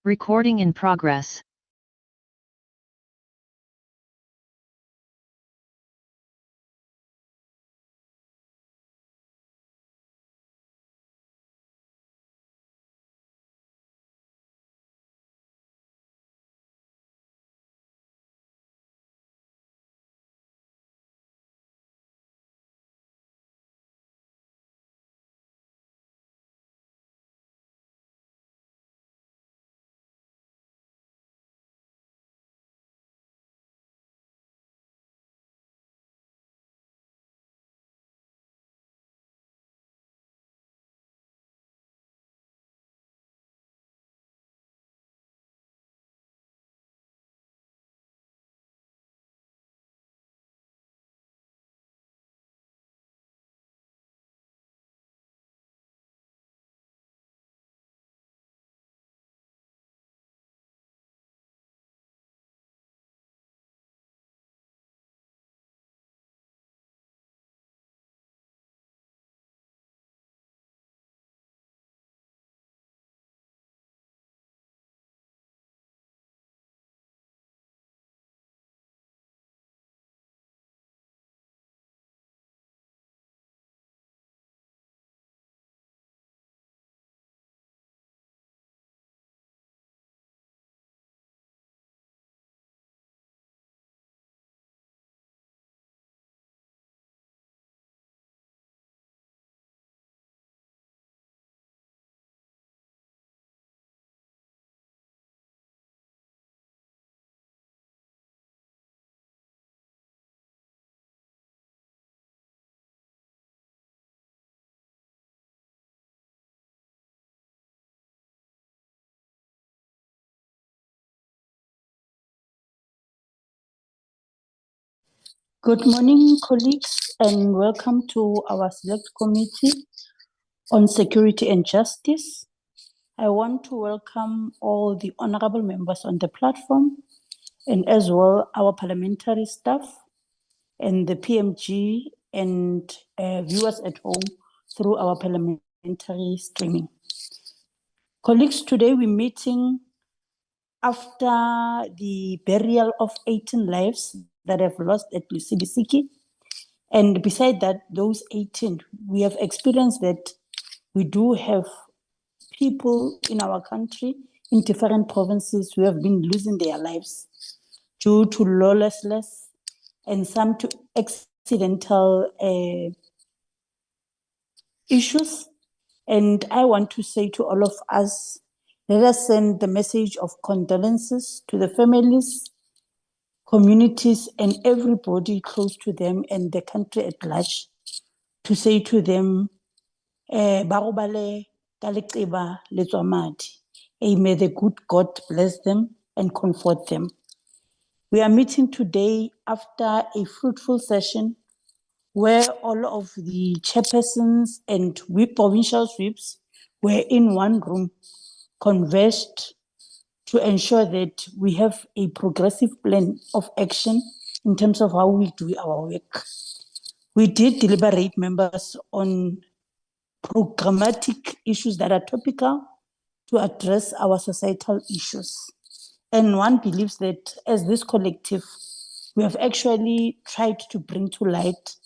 Recording in progress. Good morning, colleagues, and welcome to our Select Committee on Security and Justice. I want to welcome all the honorable members on the platform and as well our parliamentary staff and the PMG and viewers at home through our parliamentary streaming. Colleagues, today we're meeting after the burial of 18 lives that have lost at Lusidisiki. And beside that, those 18, we have experienced that we do have people in our country in different provinces who have been losing their lives due to lawlessness and some to accidental issues. And I want to say to all of us, let us send the message of condolences to the families, communities, and everybody close to them and the country at large, to say to them, may the good God bless them and comfort them. We are meeting today after a fruitful session where all of the chairpersons and provincial sweeps were in one room, conversed to ensure that we have a progressive plan of action in terms of how we do our work. We did deliberate, members, on programmatic issues that are topical to address our societal issues. And one believes that as this collective, we have actually tried to bring to light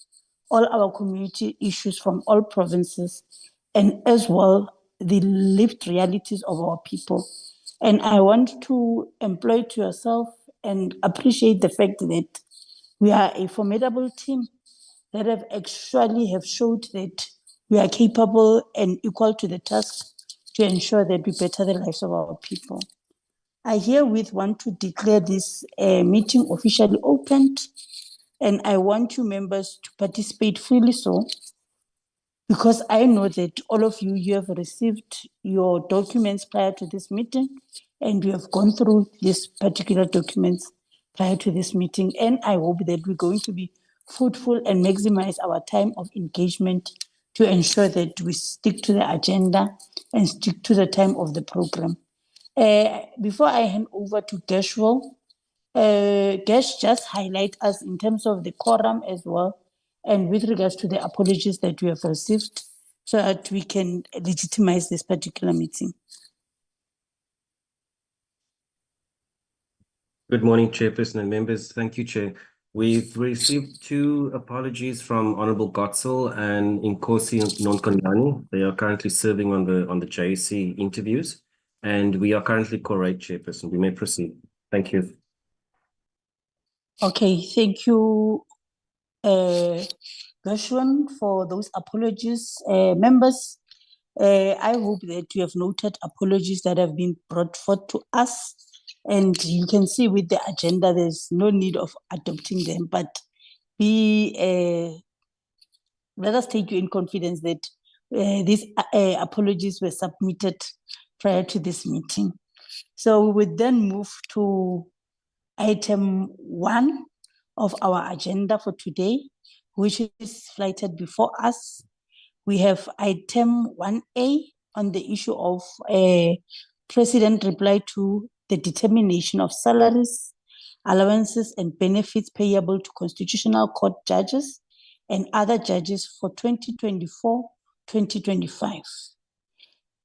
all our community issues from all provinces and as well the lived realities of our people. And I want to employ to yourself and appreciate the fact that we are a formidable team that have showed that we are capable and equal to the task to ensure that we better the lives of our people. I herewith want to declare this meeting officially opened, and I want you members to participate freely so, because I know that all of you have received your documents prior to this meeting, and you have gone through these particular documents prior to this meeting, and I hope that we're going to be fruitful and maximize our time of engagement to ensure that we stick to the agenda and stick to the time of the program. Before I hand over to Judicial, just highlight us in terms of the quorum as well, and with regards to the apologies that we have received, so that we can legitimize this particular meeting. Good morning, Chairperson and members. Thank you, Chair. We've received two apologies from Honorable Gotzel and Inkosi Nonkonyane. They are currently serving on the JSC interviews, and we are currently correct, Chairperson. We may proceed. Thank you. Okay, thank you, Gershwin, for those apologies. Members, I hope that you have noted apologies that have been brought forth to us. And you can see with the agenda, there's no need of adopting them, but let us take you in confidence that these apologies were submitted prior to this meeting. So we would then move to item 1 of our agenda for today, which is flighted before us. We have item 1A on the issue of President reply to the determination of salaries, allowances, and benefits payable to Constitutional Court judges and other judges for 2024-2025.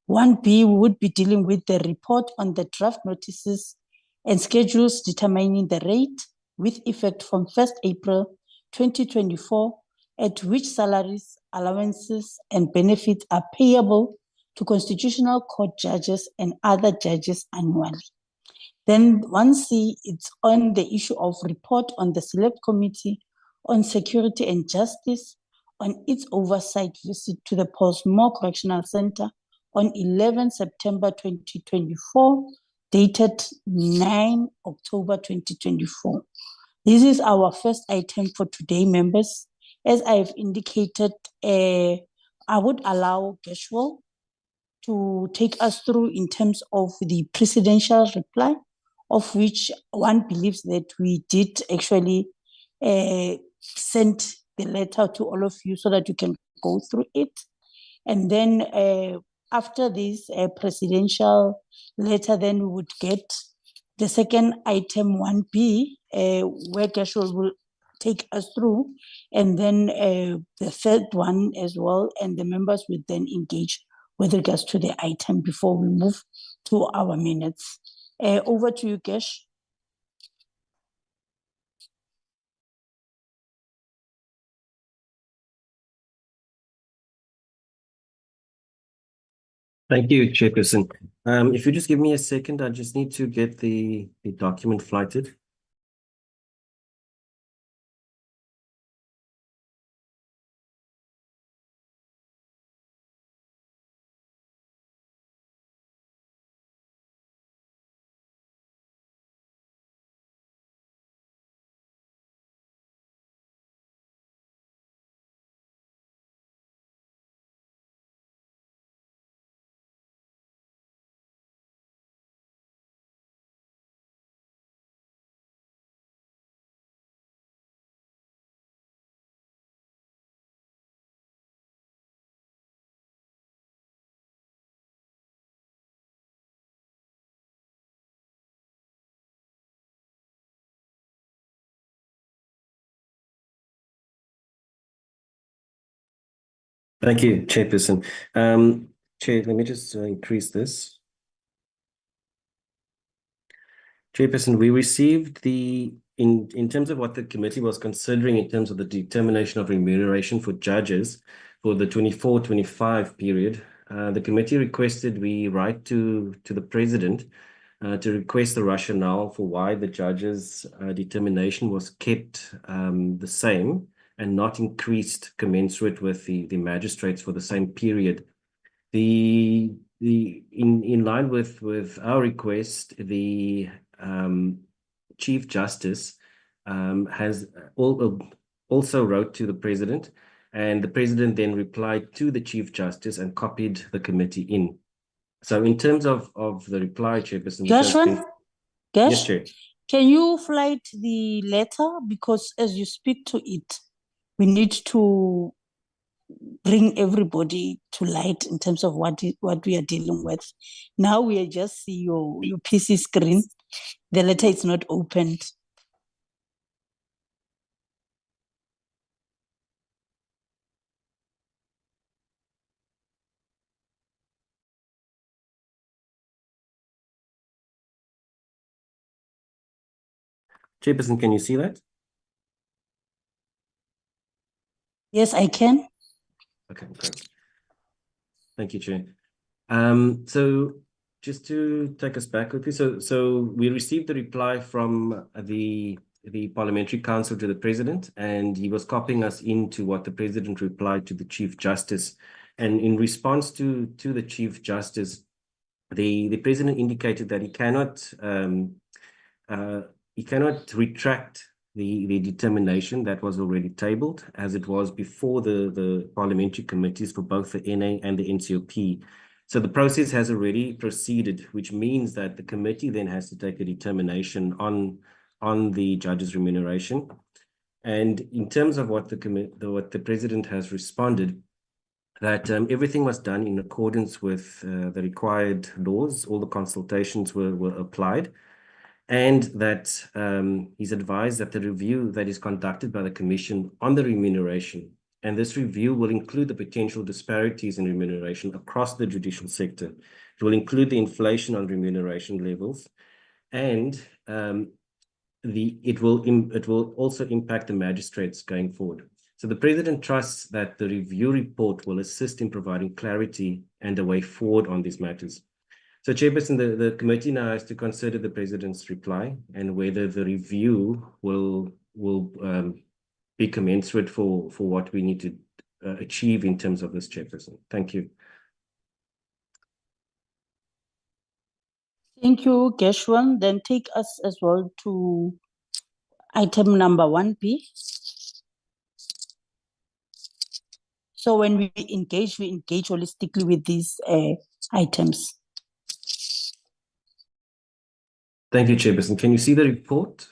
1B, we would be dealing with the report on the draft notices and schedules determining the rate with effect from 1st April 2024 at which salaries, allowances, and benefits are payable to Constitutional Court judges and other judges annually. Then 1C, it's on the issue of report on the Select Committee on Security and Justice on its oversight visit to the Pollsmoor Correctional Centre on 11 September 2024, dated 9 October 2024. This is our first item for today, members. As I've indicated, I would allow Judicial to take us through in terms of the presidential reply, of which one believes that we did actually send the letter to all of you so that you can go through it. And then after this presidential letter, then we would get the second item 1B, where Casual will take us through, and then the third one as well, and the members would then engage with regards to the item before we move to our minutes. Over to you, Kesh. Thank you, Chairperson. If you just give me a second, I just need to get the document flighted. Thank you, Chairperson. Chair, let me just increase this. Chairperson, we received in terms of what the committee was considering in terms of the determination of remuneration for judges for the 24-25 period, the committee requested we write to the president to request the rationale for why the judges' determination was kept the same and not increased commensurate with the magistrates for the same period. In line with our request, the Chief Justice has also wrote to the president, and the president then replied to the Chief Justice and copied the committee in. So in terms of the reply, Chairperson, yes, Chair. Can you flight the letter? Because as you speak to it, we need to bring everybody to light in terms of what we are dealing with. Now we are just see your PC screen. The letter is not opened. Chairperson, can you see that? Yes, I can. Okay, great. Thank you, Chair. So just to take us back quickly, so we received the reply from the Parliamentary Council to the President, and he was copying us into what the President replied to the Chief Justice. And in response to the Chief Justice, the President indicated that he cannot retract the determination that was already tabled, as it was before the parliamentary committees for both the NA and the NCOP. So the process has already proceeded, which means that the committee then has to take a determination on the judge's remuneration. And in terms of what the President has responded, that everything was done in accordance with the required laws, all the consultations were applied, and that he's advised that the review that is conducted by the Commission on the remuneration, and this review will include the potential disparities in remuneration across the judicial sector. It will include the inflation on remuneration levels, and it will also impact the magistrates going forward. So the President trusts that the review report will assist in providing clarity and a way forward on these matters. So, Chairperson, the committee now has to consider the President's reply and whether the review will be commensurate for what we need to achieve in terms of this, Chairperson. Thank you. Thank you, Geshwan. Then take us as well to item number 1B. So when we engage holistically with these items. Thank you, Chairperson. Can you see the report?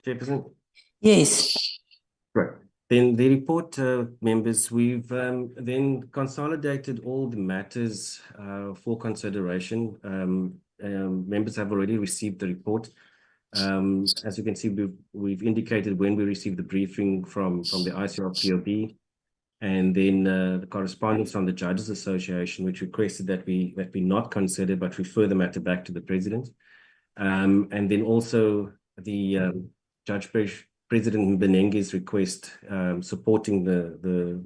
Chairperson? Yes. Right. Then the report, members, we've then consolidated all the matters for consideration. Members have already received the report. As you can see, we've indicated when we received the briefing from the ICRPOB, and then the correspondence from the Judges Association, which requested that we not consider but refer the matter back to the President. And then also the Judge President Mbenenge's request supporting the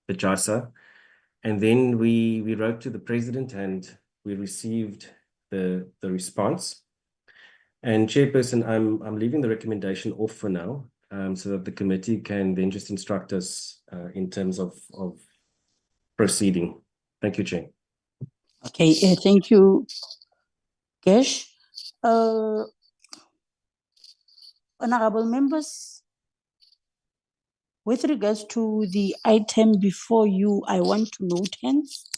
JASA. And then we wrote to the President and we received the response. And Chairperson, I'm leaving the recommendation off for now, so that the committee can then just instruct us in terms of proceeding. Thank you, Chair. Okay, thank you, Gesh. Honorable members, with regards to the item before you, I want to note hence,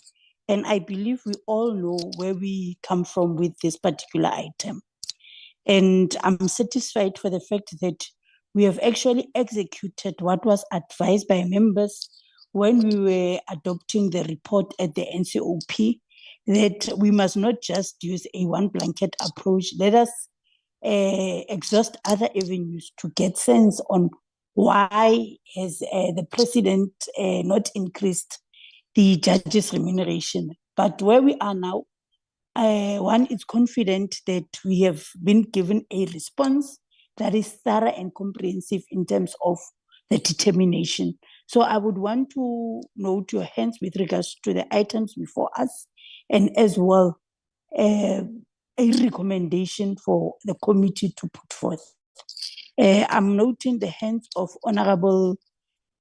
and I believe we all know where we come from with this particular item. And I'm satisfied for the fact that we have actually executed what was advised by members when we were adopting the report at the NCOP, that we must not just use a one blanket approach. Let us exhaust other avenues to get sense on why has the President not increased the judges' remuneration. But where we are now, one is confident that we have been given a response that is thorough and comprehensive in terms of the determination. So I would want to note your hands with regards to the items before us, and as well a recommendation for the committee to put forth. I'm noting the hands of Honorable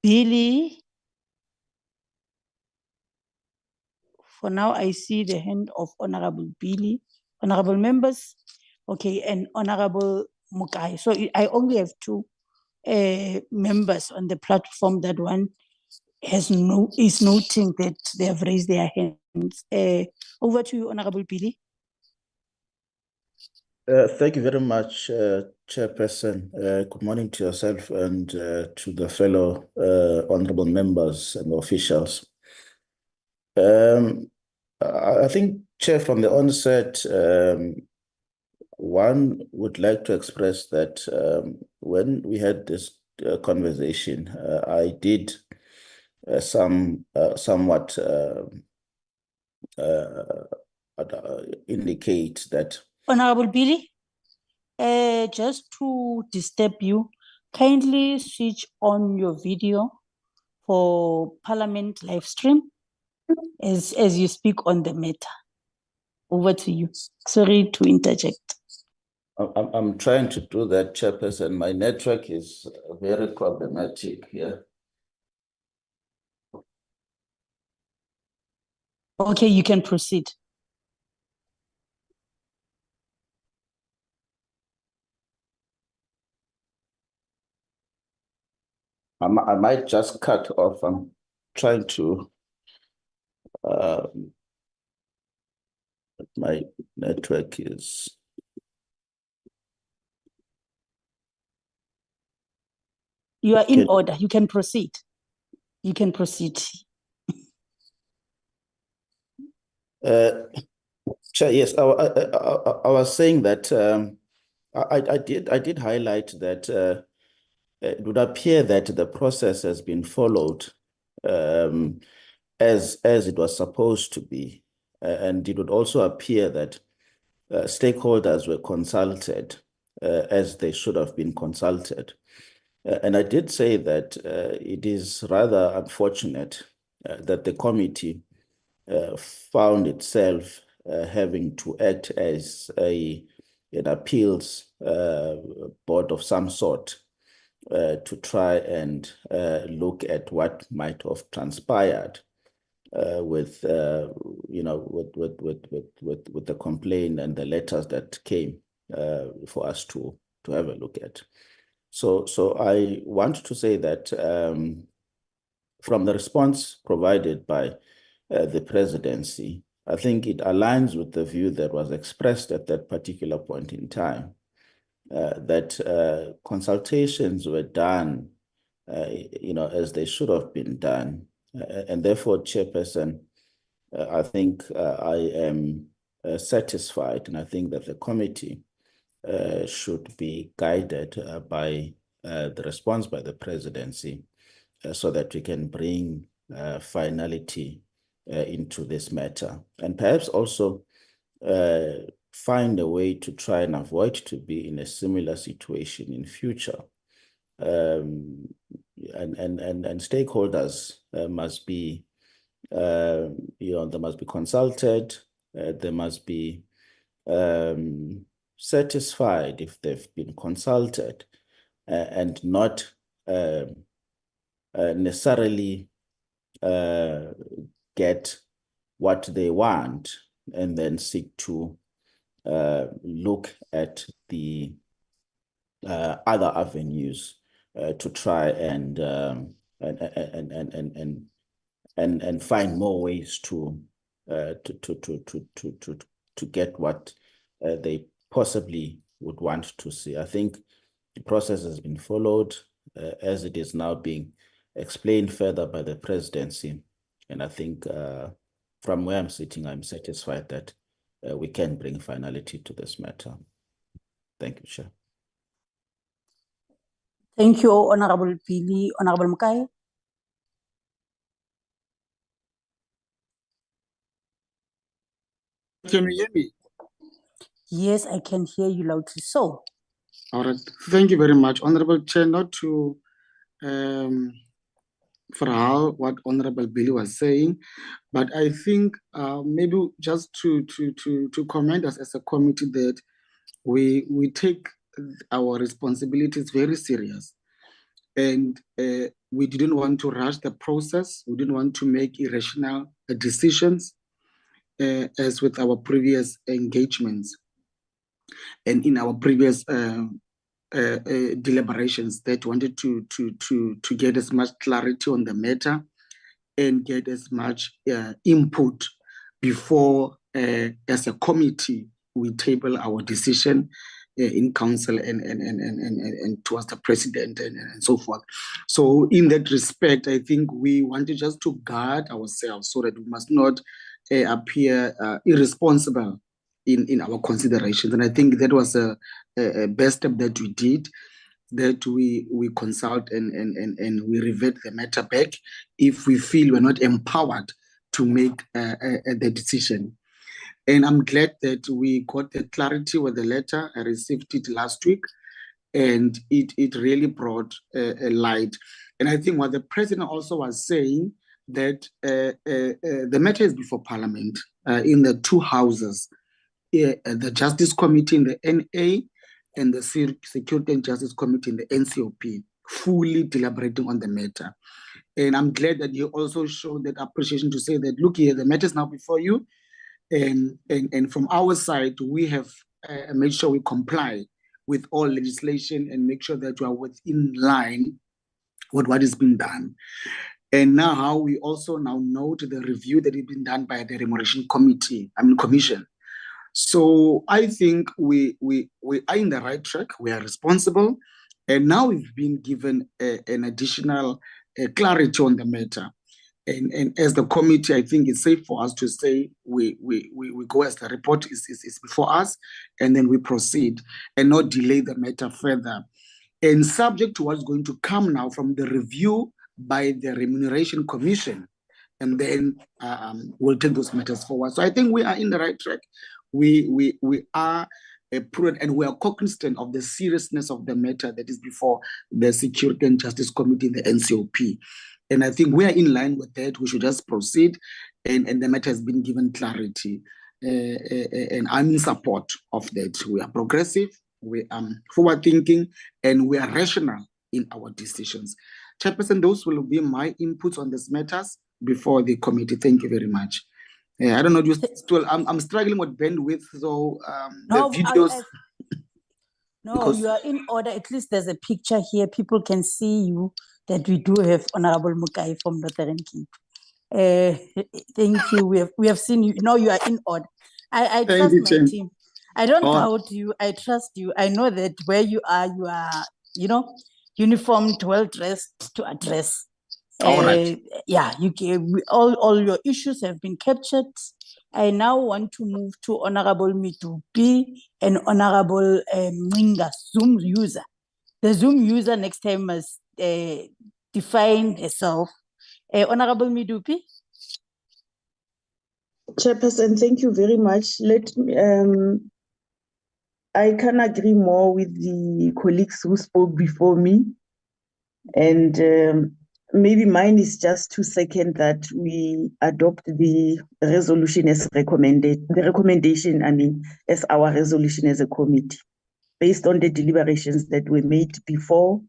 Billy. For now, I see the hand of Honorable Billy. Honorable members, okay, and Honorable Mukai. So I only have two members on the platform. That one is noting that they have raised their hands. Over to you, Honorable Billy. Thank you very much, Chairperson. Good morning to yourself and to the fellow honorable members and officials. I think, Chair, from the onset, one would like to express that when we had this conversation, I did somewhat indicate that. Honorable Billy, just to disturb you, kindly switch on your video for Parliament live stream as you speak on the matter. Over to you. Sorry to interject. I'm trying to do that, Chairperson. My network is very problematic here. Okay, you can proceed. I might just cut off. I'm trying to, my network is. You are in order. You can proceed. You can proceed. Chair, yes, I was saying that I did highlight that it would appear that the process has been followed as it was supposed to be, and it would also appear that stakeholders were consulted as they should have been consulted. And I did say that it is rather unfortunate that the committee found itself having to act as an appeals board of some sort to try and look at what might have transpired with the complaint and the letters that came for us to have a look at. So I want to say that from the response provided by the presidency, I think it aligns with the view that was expressed at that particular point in time, that consultations were done, as they should have been done. And therefore, Chairperson, I think I am satisfied, and I think that the committee should be guided by the response by the presidency so that we can bring finality into this matter, and perhaps also find a way to try and avoid to be in a similar situation in future. And stakeholders must be, they must be consulted. They must be satisfied if they've been consulted, and not necessarily get what they want and then seek to look at the other avenues to try and find more ways to get what they possibly would want to see. I think the process has been followed as it is now being explained further by the presidency. And I think from where I'm sitting, I'm satisfied that we can bring finality to this matter. Thank you, Chair. Thank you, Honorable Billy. Honorable Mukai. Can you hear me? Yes, I can hear you loudly. So. All right. Thank you very much, Honorable Chair. Not to for what Honorable Billy was saying, but I think maybe just to commend us as a committee that we take our responsibilities very serious, and we didn't want to rush the process. We didn't want to make irrational decisions, as with our previous engagements and in our previous deliberations, that wanted to get as much clarity on the matter and get as much input before, as a committee, we table our decision in council and towards the president and so forth. So in that respect, I think we wanted just to guard ourselves so that we must not appear irresponsible in our considerations. And I think that was a best step that we did, that we consult and we revert the matter back if we feel we're not empowered to make the decision. And I'm glad that we got the clarity with the letter. I received it last week, and it really brought a light. And I think what the president also was saying, that the matter is before Parliament in the two houses, the Justice Committee in the NA and the Security and Justice Committee in the NCOP, fully deliberating on the matter. And I'm glad that you also showed that appreciation to say that, look here, the matter is now before you. And from our side, we have made sure we comply with all legislation and make sure that we are within line with what is being done. And now we also now note the review that has been done by the Remuneration Commission. So I think we are in the right track. We are responsible, and now we've been given an additional clarity on the matter. And as the committee, I think it's safe for us to say we go as the report is before us, and then we proceed and not delay the matter further. And subject to what's going to come now from the review by the Remuneration Commission, and then we'll take those matters forward. So I think we are in the right track. We are prudent, and we are cognizant of the seriousness of the matter that is before the Security and Justice Committee, the NCOP. And I think we are in line with that. We should just proceed, and the matter has been given clarity. And I'm in support of that. We are progressive, we are forward-thinking, and we are rational in our decisions. Chairperson, those will be my inputs on these matters before the committee. Thank you very much. I don't know, I'm struggling with bandwidth, so No, the videos... No, you are in order. At least there's a picture here. People can see you, that we do have Honorable Mukai from Northern Cape. Thank you. We have seen you. No, you are in order. I trust my team. I don't doubt you. I trust you. I know that where you are, uniformed, well-dressed to address. All right. Yeah, all your issues have been captured. I now want to move to Honorable Mitupi and Honorable Mringa, Zoom user. The Zoom user next time must define herself. Honorable Midupi. Chairperson, thank you very much. I can agree more with the colleagues who spoke before me. And maybe mine is just to second that we adopt the resolution as recommended, the recommendation, as our resolution as a committee, based on the deliberations that were made before,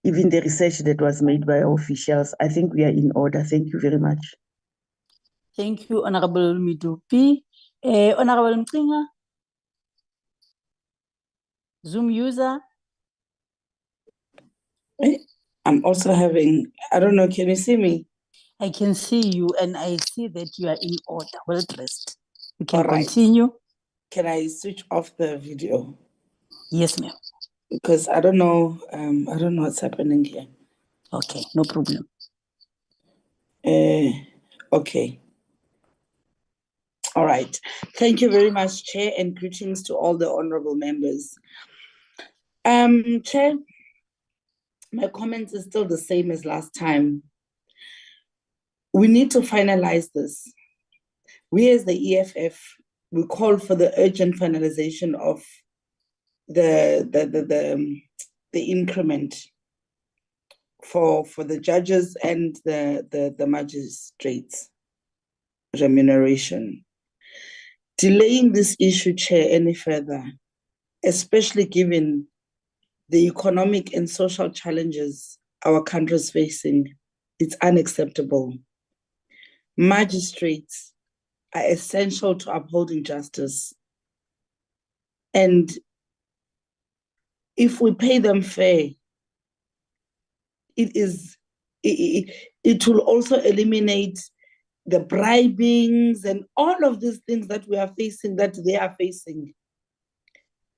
even the research that was made by officials. I think we are in order. Thank you very much. Thank you, Honorable Midupi. Honorable Mringa, Zoom user. I'm also having, I don't know, can you see me? I can see you, and I see that you are in order, well dressed. You can All right. continue. Can I switch off the video? Yes, ma'am. Because I don't know what's happening here. Okay, no problem. Okay. All right. Thank you very much, Chair, and greetings to all the honorable members. Chair, my comments is still the same as last time. We need to finalize this. We as the EFF, we call for the urgent finalization of the increment for the judges and the magistrates' remuneration. Delaying this issue, Chair, any further, especially given the economic and social challenges our country is facing, it's unacceptable. Magistrates are essential to upholding justice. And if we pay them fair, it will also eliminate the bribings and all of these things that we are facing, that they are facing.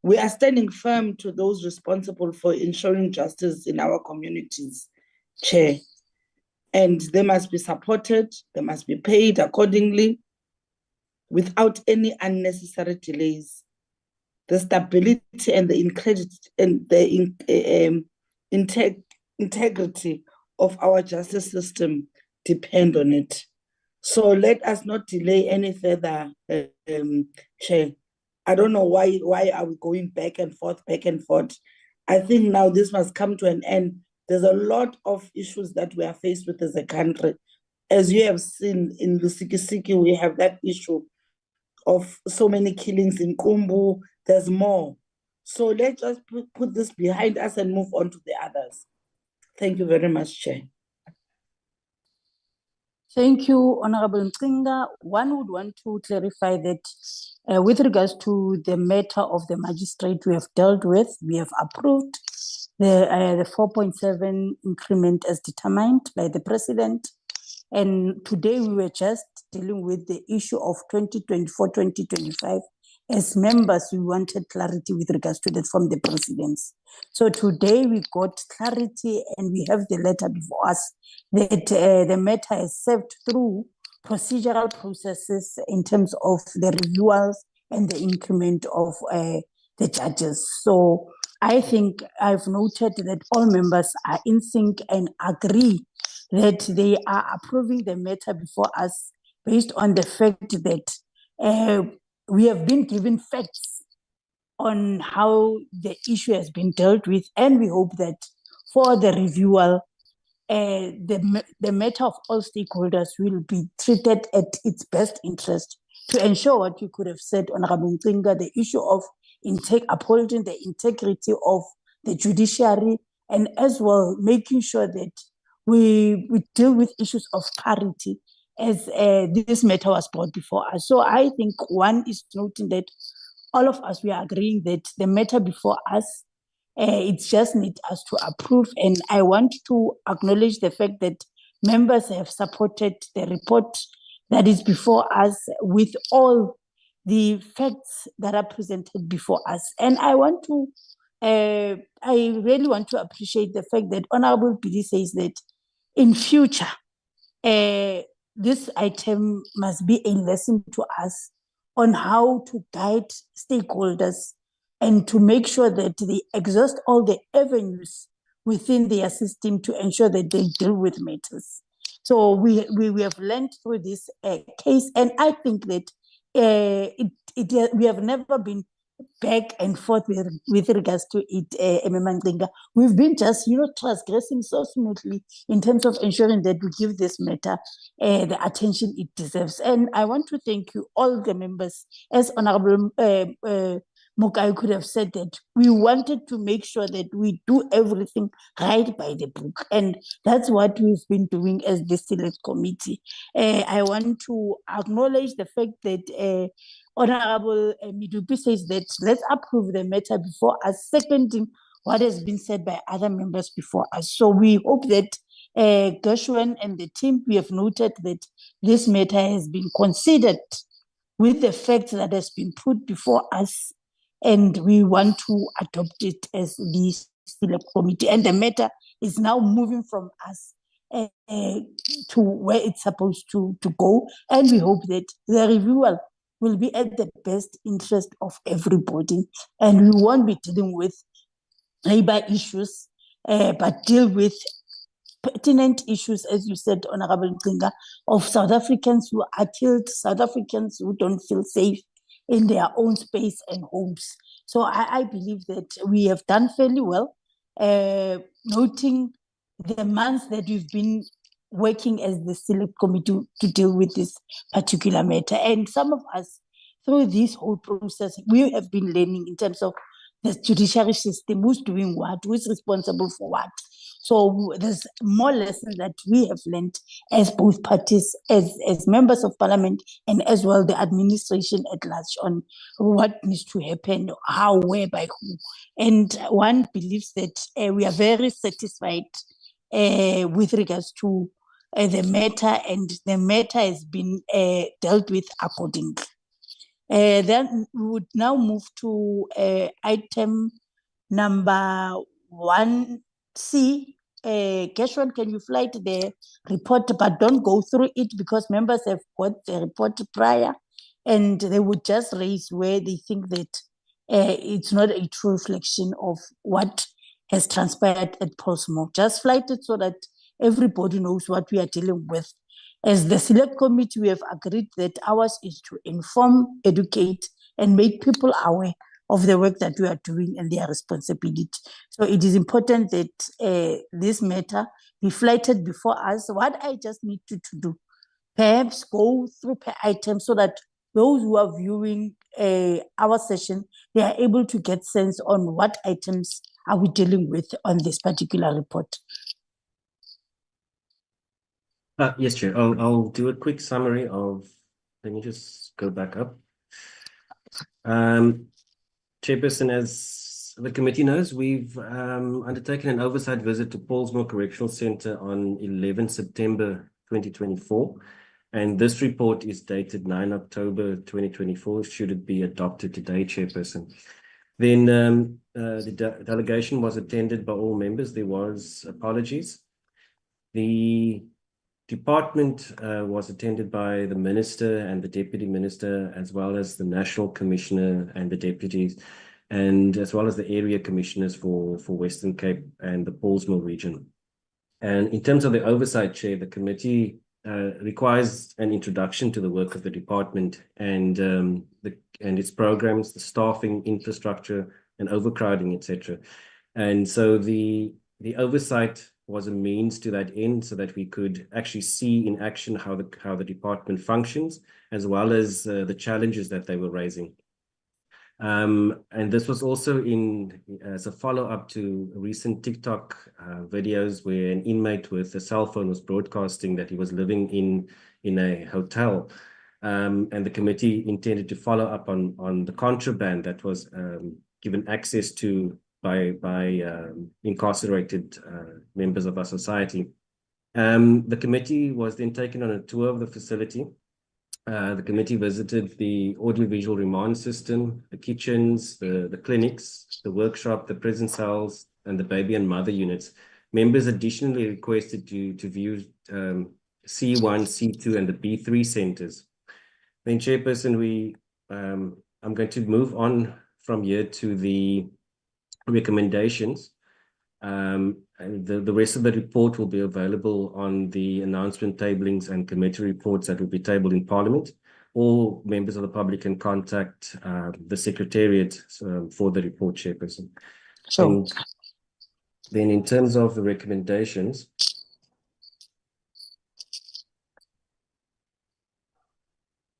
We are standing firm to those responsible for ensuring justice in our communities, Chair. And they must be supported, they must be paid accordingly, without any unnecessary delays. The stability and the integrity of our justice system depend on it. So let us not delay any further, Chair. I don't know why are we going back and forth. I think now this must come to an end. There's a lot of issues that we are faced with as a country. As you have seen in Lusikisiki, we have that issue of so many killings in Kumbu. There's more. So let's just put this behind us and move on to the others. Thank you very much, Chair. Thank you, Honorable Ncinga. One would want to clarify that with regards to the matter of the magistrate we have dealt with, we have approved the 4.7 increment as determined by the President. And today we were just dealing with the issue of 2024-2025. As members, we wanted clarity with regards to that from the Presidency. So today we got clarity and we have the letter before us that the matter is served through procedural processes in terms of the reviewals and the increment of the judges. So I think I've noted that all members are in sync and agree that they are approving the matter before us based on the fact that we have been given facts on how the issue has been dealt with, and we hope that for the reviewal, the matter of all stakeholders will be treated at its best interest to ensure what you could have said, Honorable Ncinga, the issue of upholding the integrity of the judiciary, and as well making sure that we deal with issues of parity as this matter was brought before us. So I think one is noting that all of us, we are agreeing that the matter before us, it just needs us to approve. And I want to acknowledge the fact that members have supported the report that is before us with all the facts that are presented before us. And I really want to appreciate the fact that Honorable PD says that in future, this item must be a lesson to us on how to guide stakeholders and to make sure that they exhaust all the avenues within their system to ensure that they deal with matters. So we have learned through this case, and I think that we have never been back and forth with regards to it, Ncinga. We've been just, transgressing so smoothly in terms of ensuring that we give this matter the attention it deserves. And I want to thank you, all the members, as Honorable Mukai could have said, that we wanted to make sure that we do everything right by the book. And that's what we've been doing as the Select Committee. I want to acknowledge the fact that Honorable Midupi says that let's approve the matter before us, seconding what has been said by other members before us. So we hope that Gershwin and the team, we have noted that this matter has been considered with the facts that has been put before us, and we want to adopt it as the Select Committee. And the matter is now moving from us to where it's supposed to go. And we hope that the reviewer will be at the best interest of everybody. And we won't be dealing with labor issues, but deal with pertinent issues, as you said, Honorable Ncinga, of South Africans who are killed, South Africans who don't feel safe in their own space and homes. So I believe that we have done fairly well, noting the months that we've been working as the Select Committee to deal with this particular matter. And some of us, through this whole process, we have been learning in terms of the judiciary system, who's doing what, who's responsible for what. So there's more lessons that we have learned as both parties, as members of parliament, and as well the administration at large on what needs to happen, how, where, by who. And one believes that we are very satisfied with regards to the matter, and the matter has been dealt with accordingly. Then we would now move to item number 1C. Gershwin, can you fly to the report, but don't go through it because members have got the report prior and they would just raise where they think that it's not a true reflection of what has transpired at Pollsmoor. Just flight it so that everybody knows what we are dealing with. As the select committee, we have agreed that ours is to inform, educate, and make people aware of the work that we are doing and their responsibility. So it is important that this matter be flighted before us. What I just need you to do, perhaps go through per item so that those who are viewing our session, they are able to get sense on what items are we dealing with on this particular report. Yes, Chair. I'll do a quick summary of, let me just go back up. Chairperson, as the committee knows, we've undertaken an oversight visit to Pollsmoor Correctional Centre on 11 September 2024. And this report is dated 9 October 2024, should it be adopted today, Chairperson. Then the delegation was attended by all members. There was apologies. The department was attended by the Minister and the Deputy Minister, as well as the National Commissioner and the deputies, and as well as the area commissioners for Western Cape and the Pollsmoor region. And in terms of the oversight, Chair, the committee requires an introduction to the work of the department and its programs, the staffing, infrastructure, and overcrowding, etc. And so the oversight was a means to that end, so that we could actually see in action how the department functions, as well as the challenges that they were raising. And this was also as a follow-up to recent TikTok videos where an inmate with a cell phone was broadcasting that he was living in a hotel. And the committee intended to follow up on the contraband that was given access to by incarcerated members of our society. The committee was then taken on a tour of the facility. The committee visited the audiovisual remand system, the kitchens, the clinics, the workshop, the prison cells, and the baby and mother units. Members additionally requested to view C1, C2, and the B3 centers. Then, Chairperson, I'm going to move on from here to the recommendations. And the rest of the report will be available on the announcement tablings and committee reports that will be tabled in Parliament. All members of the public can contact the Secretariat for the report, Chairperson. Sure. Then in terms of the recommendations,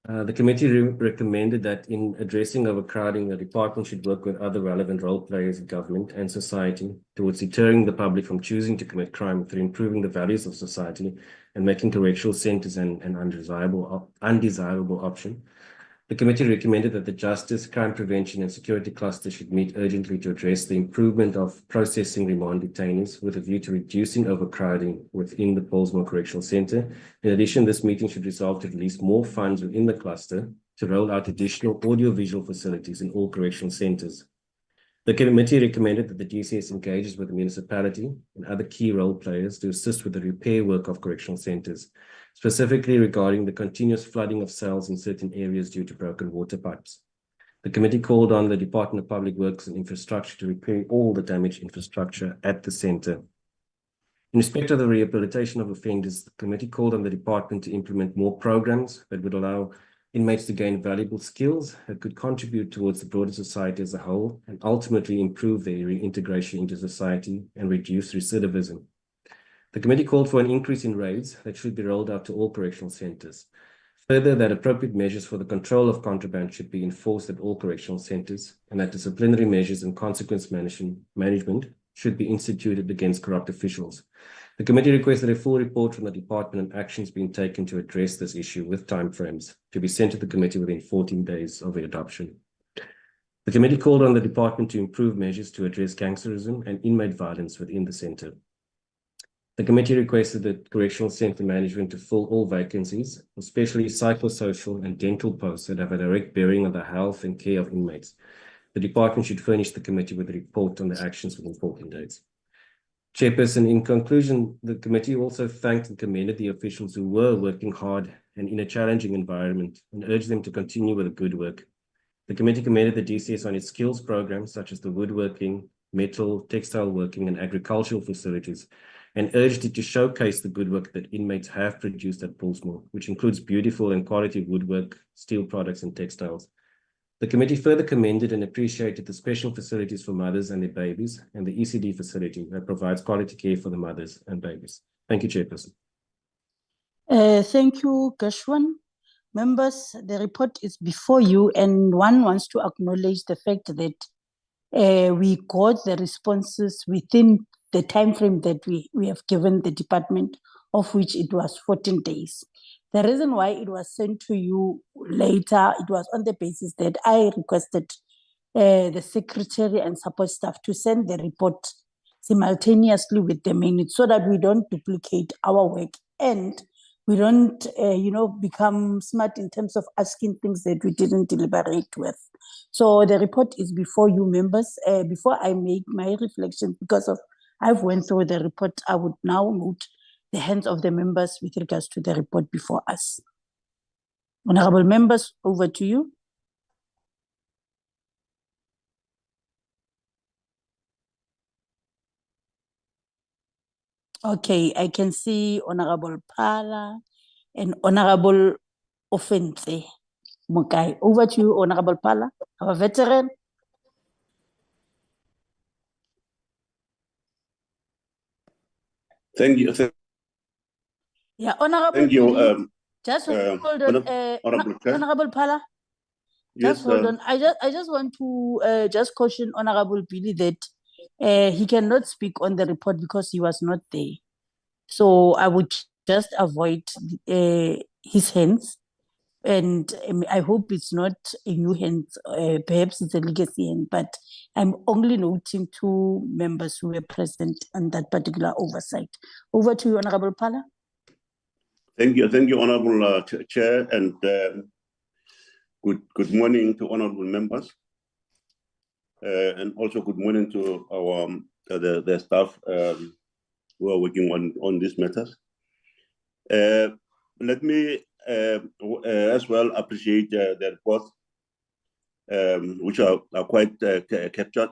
the committee recommended that in addressing overcrowding, the department should work with other relevant role players in government and society towards deterring the public from choosing to commit crime through improving the values of society and making correctional centres an undesirable option. The committee recommended that the Justice, Crime Prevention and Security Cluster should meet urgently to address the improvement of processing remand detainees with a view to reducing overcrowding within the Pollsmoor Correctional Centre. In addition, this meeting should resolve to release more funds within the cluster to roll out additional audiovisual facilities in all correctional centres. The committee recommended that the DCS engages with the municipality and other key role players to assist with the repair work of correctional centres, specifically regarding the continuous flooding of cells in certain areas due to broken water pipes. The committee called on the Department of Public Works and Infrastructure to repair all the damaged infrastructure at the centre. In respect of the rehabilitation of offenders, the committee called on the department to implement more programs that would allow inmates to gain valuable skills that could contribute towards the broader society as a whole and ultimately improve their reintegration into society and reduce recidivism. The committee called for an increase in raids that should be rolled out to all correctional centres. Further, that appropriate measures for the control of contraband should be enforced at all correctional centres, and that disciplinary measures and consequence management should be instituted against corrupt officials. The committee requested a full report from the department on actions being taken to address this issue with timeframes to be sent to the committee within 14 days of the adoption. The committee called on the department to improve measures to address gangsterism and inmate violence within the centre. The committee requested that correctional centre management to fill all vacancies, especially psychosocial and dental posts that have a direct bearing on the health and care of inmates. The department should furnish the committee with a report on the actions within 14 days. Chairperson, in conclusion, the committee also thanked and commended the officials who were working hard and in a challenging environment and urged them to continue with the good work. The committee commended the DCS on its skills programs such as the woodworking, metal, textile working and agricultural facilities, and urged it to showcase the good work that inmates have produced at Pollsmoor, which includes beautiful and quality woodwork, steel products, and textiles. The committee further commended and appreciated the special facilities for mothers and their babies and the ECD facility that provides quality care for the mothers and babies. Thank you, Chairperson. Thank you, Gershwin. Members, the report is before you, and one wants to acknowledge the fact that we got the responses within the time frame that we have given the department, of which it was 14 days. The reason why it was sent to you later, it was on the basis that I requested the secretary and support staff to send the report simultaneously with the minutes so that we don't duplicate our work and we don't, become smart in terms of asking things that we didn't deliberate with. So the report is before you, members. Before I make my reflections, because I've went through the report, I would now note the hands of the members with regards to the report before us. Honorable members, over to you. Okay, I can see Honorable Pala and Honorable Offense. Mokai, over to you, Honorable Pala, our veteran. Thank you. Yeah, Honorable. Thank you. Just hold on, Honorable Pala. Yes, just hold on. I just want to just caution Honorable Billy that he cannot speak on the report because he was not there. So I would just avoid his hands, and I hope it's not a new hand. Perhaps it's a legacy hand, but I'm only noting 2 members who were present on that particular oversight. Over to you, Honorable Pala. Thank you, Honorable Chair, and good morning to honorable members, and also good morning to our the staff who are working on these matters. Let me as well appreciate the report, which are quite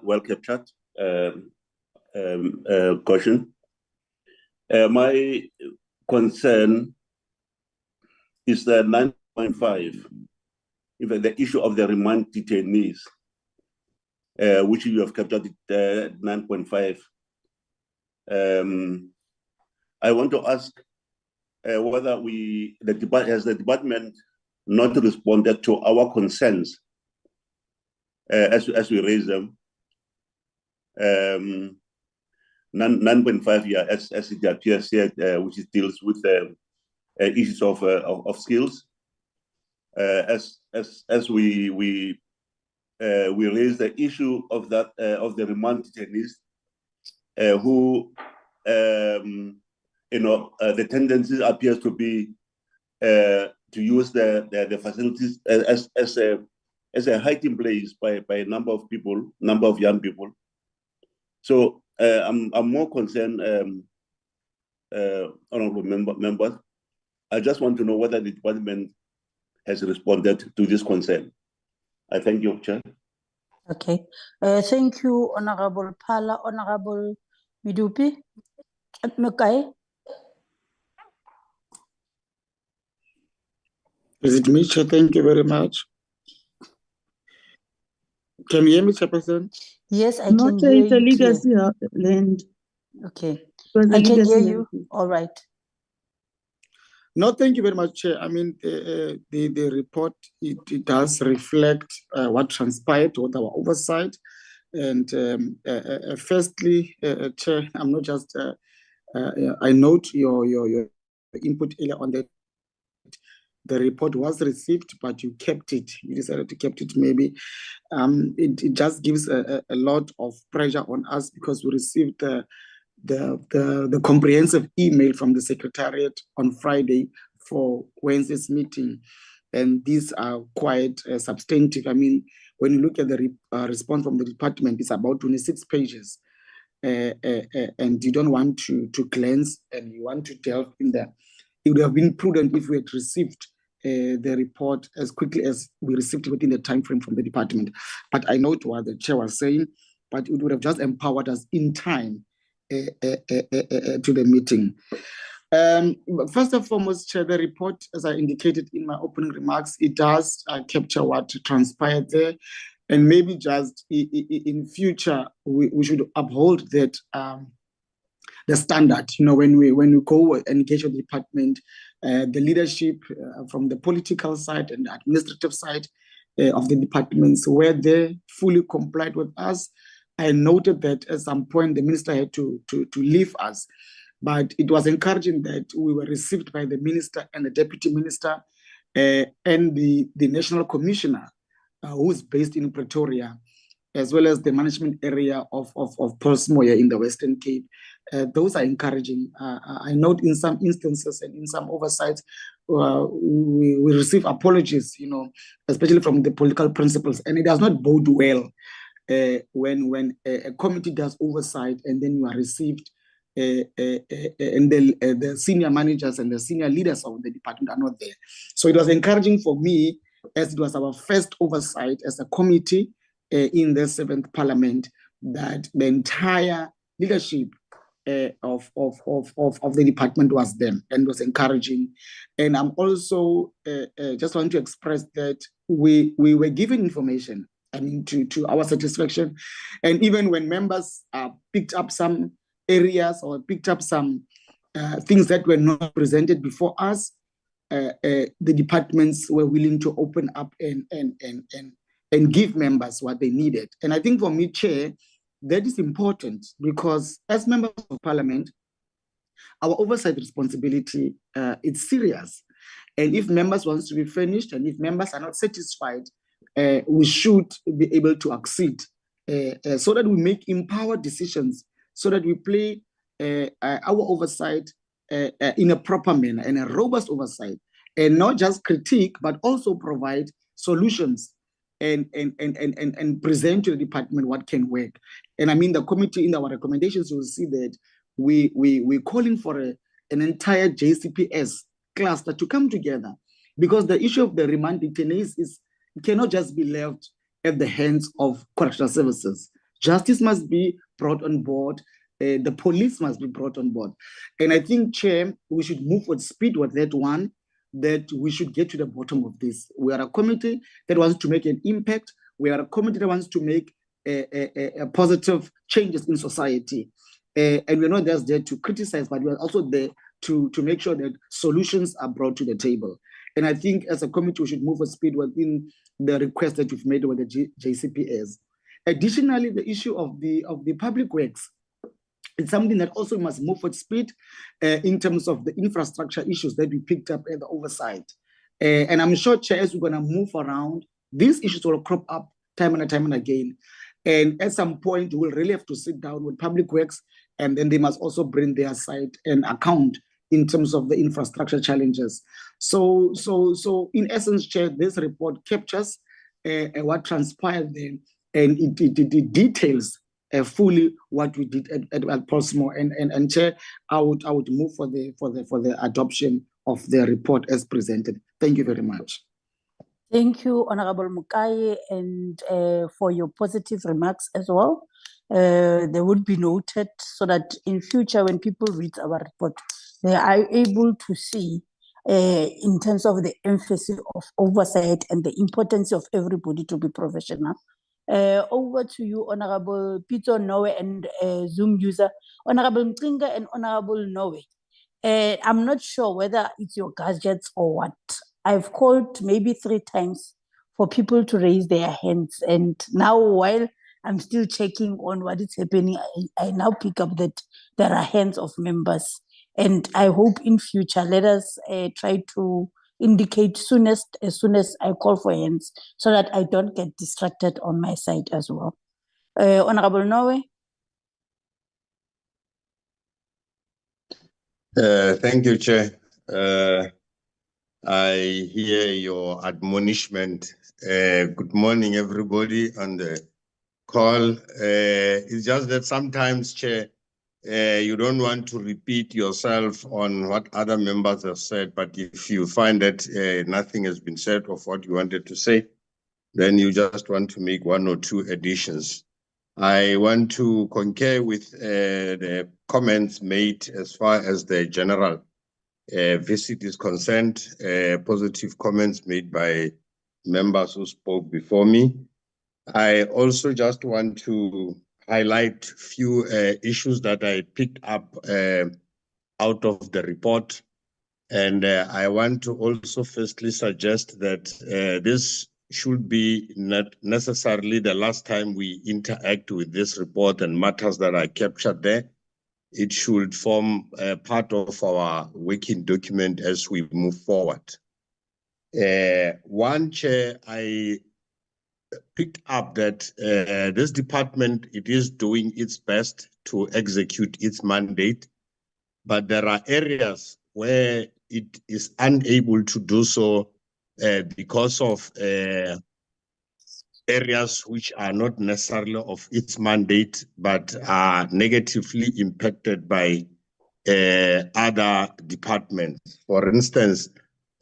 well captured. Caution. My concern is the 9.5, even the issue of the remand detainees, which you have captured at 9.5. I want to ask whether has the department not responded to our concerns as we raise them. 9.5 here, as it appears here, which deals with issues of skills. As we raise the issue of that of the remand detainees, who the tendency appears to be to use the facilities as a hiding place by a number of young people. So I'm more concerned, honorable members. I just want to know whether the department has responded to this concern. I thank you, Chair. Okay. Thank you, Honorable Pala. Honorable Midupi. Mokai. Is it me, Chair? Thank you very much. Can you hear me, Chairperson? Yes, I can hear you. It's a legacy land. Okay. I can hear you. All right. No, thank you very much, Chair. I mean, the report, it does reflect what transpired, what our oversight. And firstly, Chair, I'm not just, I note your input earlier on that the report was received, but you kept it. You decided to keep it. Maybe it just gives a lot of pressure on us because we received the comprehensive email from the Secretariat on Friday for Wednesday's meeting. And these are quite substantive. I mean, when you look at the response from the department, it's about 26 pages. And you don't want to glance and you want to delve in there. It would have been prudent if we had received the report as quickly as we received it within the time frame from the department. But I know what the Chair was saying, but it would have just empowered us in time to the meeting. First and foremost, Chair, the report, as I indicated in my opening remarks, it does capture what transpired there. And maybe just in future, we should uphold that the standard. You know, when we go and engage with the department, the leadership from the political side and the administrative side of the departments were there, fully complied with us. I noted that at some point the minister had to leave us, but it was encouraging that we were received by the minister and the deputy minister and the national commissioner who is based in Pretoria, as well as the management area of Pollsmoor in the Western Cape. Those are encouraging. I note in some instances and in some oversights, we receive apologies, you know, especially from the political principals, and it does not bode well when a committee does oversight and then you are received and the senior managers and the senior leaders of the department are not there. So it was encouraging for me, as it was our first oversight as a committee in the 7th Parliament, that the entire leadership of the department was there and was encouraging. And I'm also just want to express that we were given information, I mean, to our satisfaction. And even when members picked up some areas or picked up some things that were not presented before us, the departments were willing to open up and give members what they needed. And I think for me, Chair, that is important, because as members of Parliament, our oversight responsibility is serious. And if members want to be furnished and if members are not satisfied, we should be able to accede so that we make empowered decisions, so that we play our oversight in a proper manner and a robust oversight, and not just critique, but also provide solutions and present to the department what can work. And I mean, the committee, in our recommendations, you will see that we're calling for an entire JCPS cluster to come together, because the issue of the remand detainees cannot just be left at the hands of correctional services. Justice must be brought on board. The police must be brought on board. And I think, Chair, we should move with speed with that one, that we should get to the bottom of this. We are a committee that wants to make an impact. We are a committee that wants to make a positive changes in society. And we're not just there to criticize, but we're also there to make sure that solutions are brought to the table. And I think as a committee, we should move with speed within the request that we've made with the JCPS. Additionally, the issue of the public works, it's something that also must move with speed in terms of the infrastructure issues that we picked up at the oversight. And I'm sure, Chair, as we're going to move around, these issues will crop up time and again. And at some point, we'll really have to sit down with public works, and then they must also bring their side and account in terms of the infrastructure challenges. So in essence, Chair, this report captures what transpired there, and it details fully what we did at Pollsmoor. And Chair, I would move for the adoption of the report as presented. Thank you very much. Thank you, Honorable Mukai, and for your positive remarks as well. They would be noted so that in future, when people read our report, they are able to see in terms of the emphasis of oversight and the importance of everybody to be professional. Over to you, Honorable Peter Noe and Zoom user, Honorable Mcinga and Honorable Noe. I'm not sure whether it's your gadgets or what. I've called maybe 3 times for people to raise their hands. And now, while I'm still checking on what is happening, I now pick up that there are hands of members. And I hope in future, let us try to indicate as soon as I call for hands, so that I don't get distracted on my side as well. Honorable Noe. Thank you, Chair. I hear your admonishment. Good morning, everybody on the call. It's just that sometimes, Chair, you don't want to repeat yourself on what other members have said, but if you find that nothing has been said of what you wanted to say, then you just want to make 1 or 2 additions. I want to concur with the comments made as far as the general visit is concerned, positive comments made by members who spoke before me. I also just want to highlight few issues that I picked up out of the report. And I want to also firstly suggest that this should be not necessarily the last time we interact with this report and matters that are captured there. It should form part of our working document as we move forward. One, Chair, I picked up that this department, it is doing its best to execute its mandate, but there are areas where it is unable to do so because of areas which are not necessarily of its mandate, but are negatively impacted by other departments. For instance,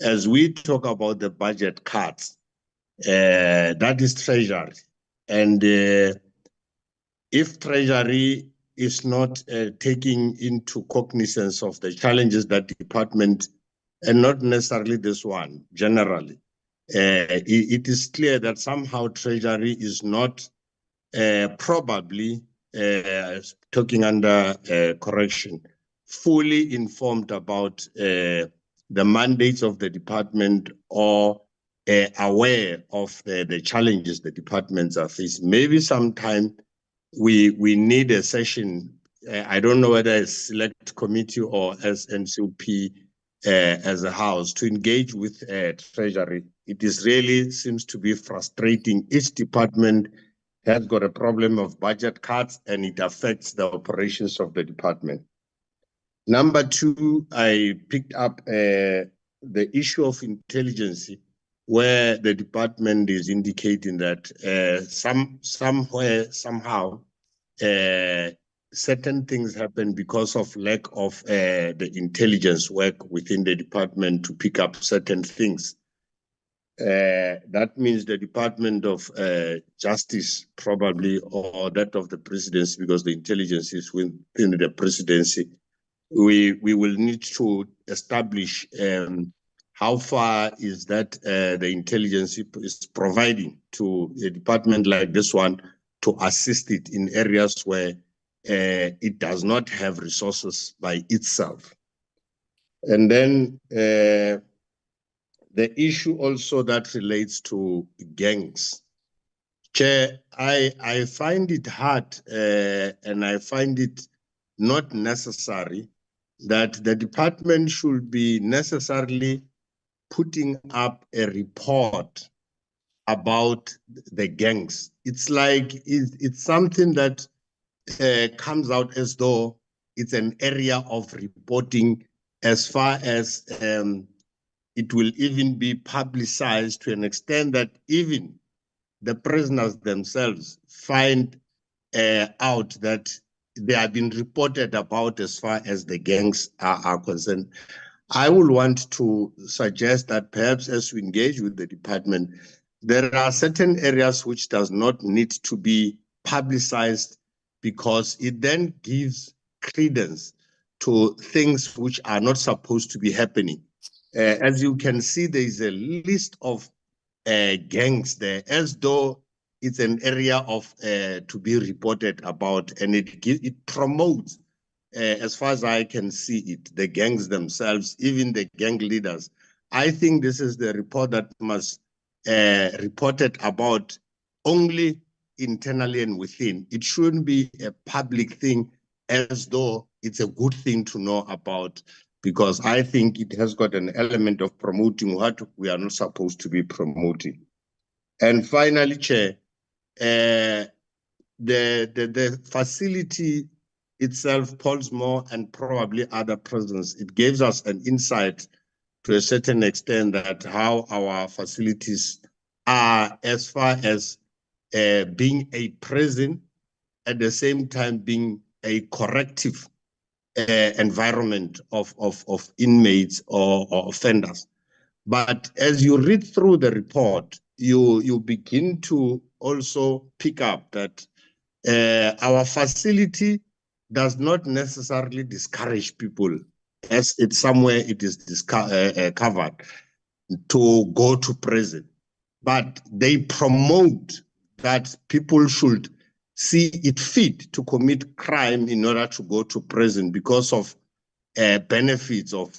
as we talk about the budget cuts, that is Treasury. And if Treasury is not taking into cognizance of the challenges that department, and not necessarily this one, generally, it is clear that somehow Treasury is not probably, talking under correction, fully informed about the mandates of the department or aware of the challenges the departments are facing. Maybe sometime we need a session, I don't know whether it's select committee or as NCOP as a house, to engage with Treasury. It is really seems to be frustrating. Each department has got a problem of budget cuts and it affects the operations of the department. Number two, I picked up the issue of intelligence, where the department is indicating that somehow, certain things happen because of lack of the intelligence work within the department to pick up certain things. That means the Department of Justice probably, or that of the presidency, because the intelligence is within the presidency. We will need to establish how far is that the intelligence is providing to a department like this one to assist it in areas where it does not have resources by itself. And then the issue also that relates to gangs. Chair, I find it hard and I find it not necessary that the department should be necessarily putting up a report about the gangs. It's like it's something that comes out as though it's an area of reporting, as far as it will even be publicized to an extent that even the prisoners themselves find out that they have been reported about as far as the gangs are concerned. I would want to suggest that perhaps as we engage with the department, there are certain areas which does not need to be publicized, because it then gives credence to things which are not supposed to be happening. As you can see, there is a list of gangs there, as though it's an area of to be reported about, and it promotes, as far as I can see it, the gangs themselves, even the gang leaders. I think this is the report that must report it about only internally and within. It shouldn't be a public thing, as though it's a good thing to know about, because I think it has got an element of promoting what we are not supposed to be promoting. And finally, Chair, the facility itself, Pollsmoor and probably other prisons, it gives us an insight to a certain extent that how our facilities are, as far as being a prison, at the same time being a corrective environment of inmates or offenders. But as you read through the report, you begin to also pick up that Our facility does not necessarily discourage people, as it's somewhere it is covered, to go to prison, but they promote that people should see it fit to commit crime in order to go to prison because of benefits of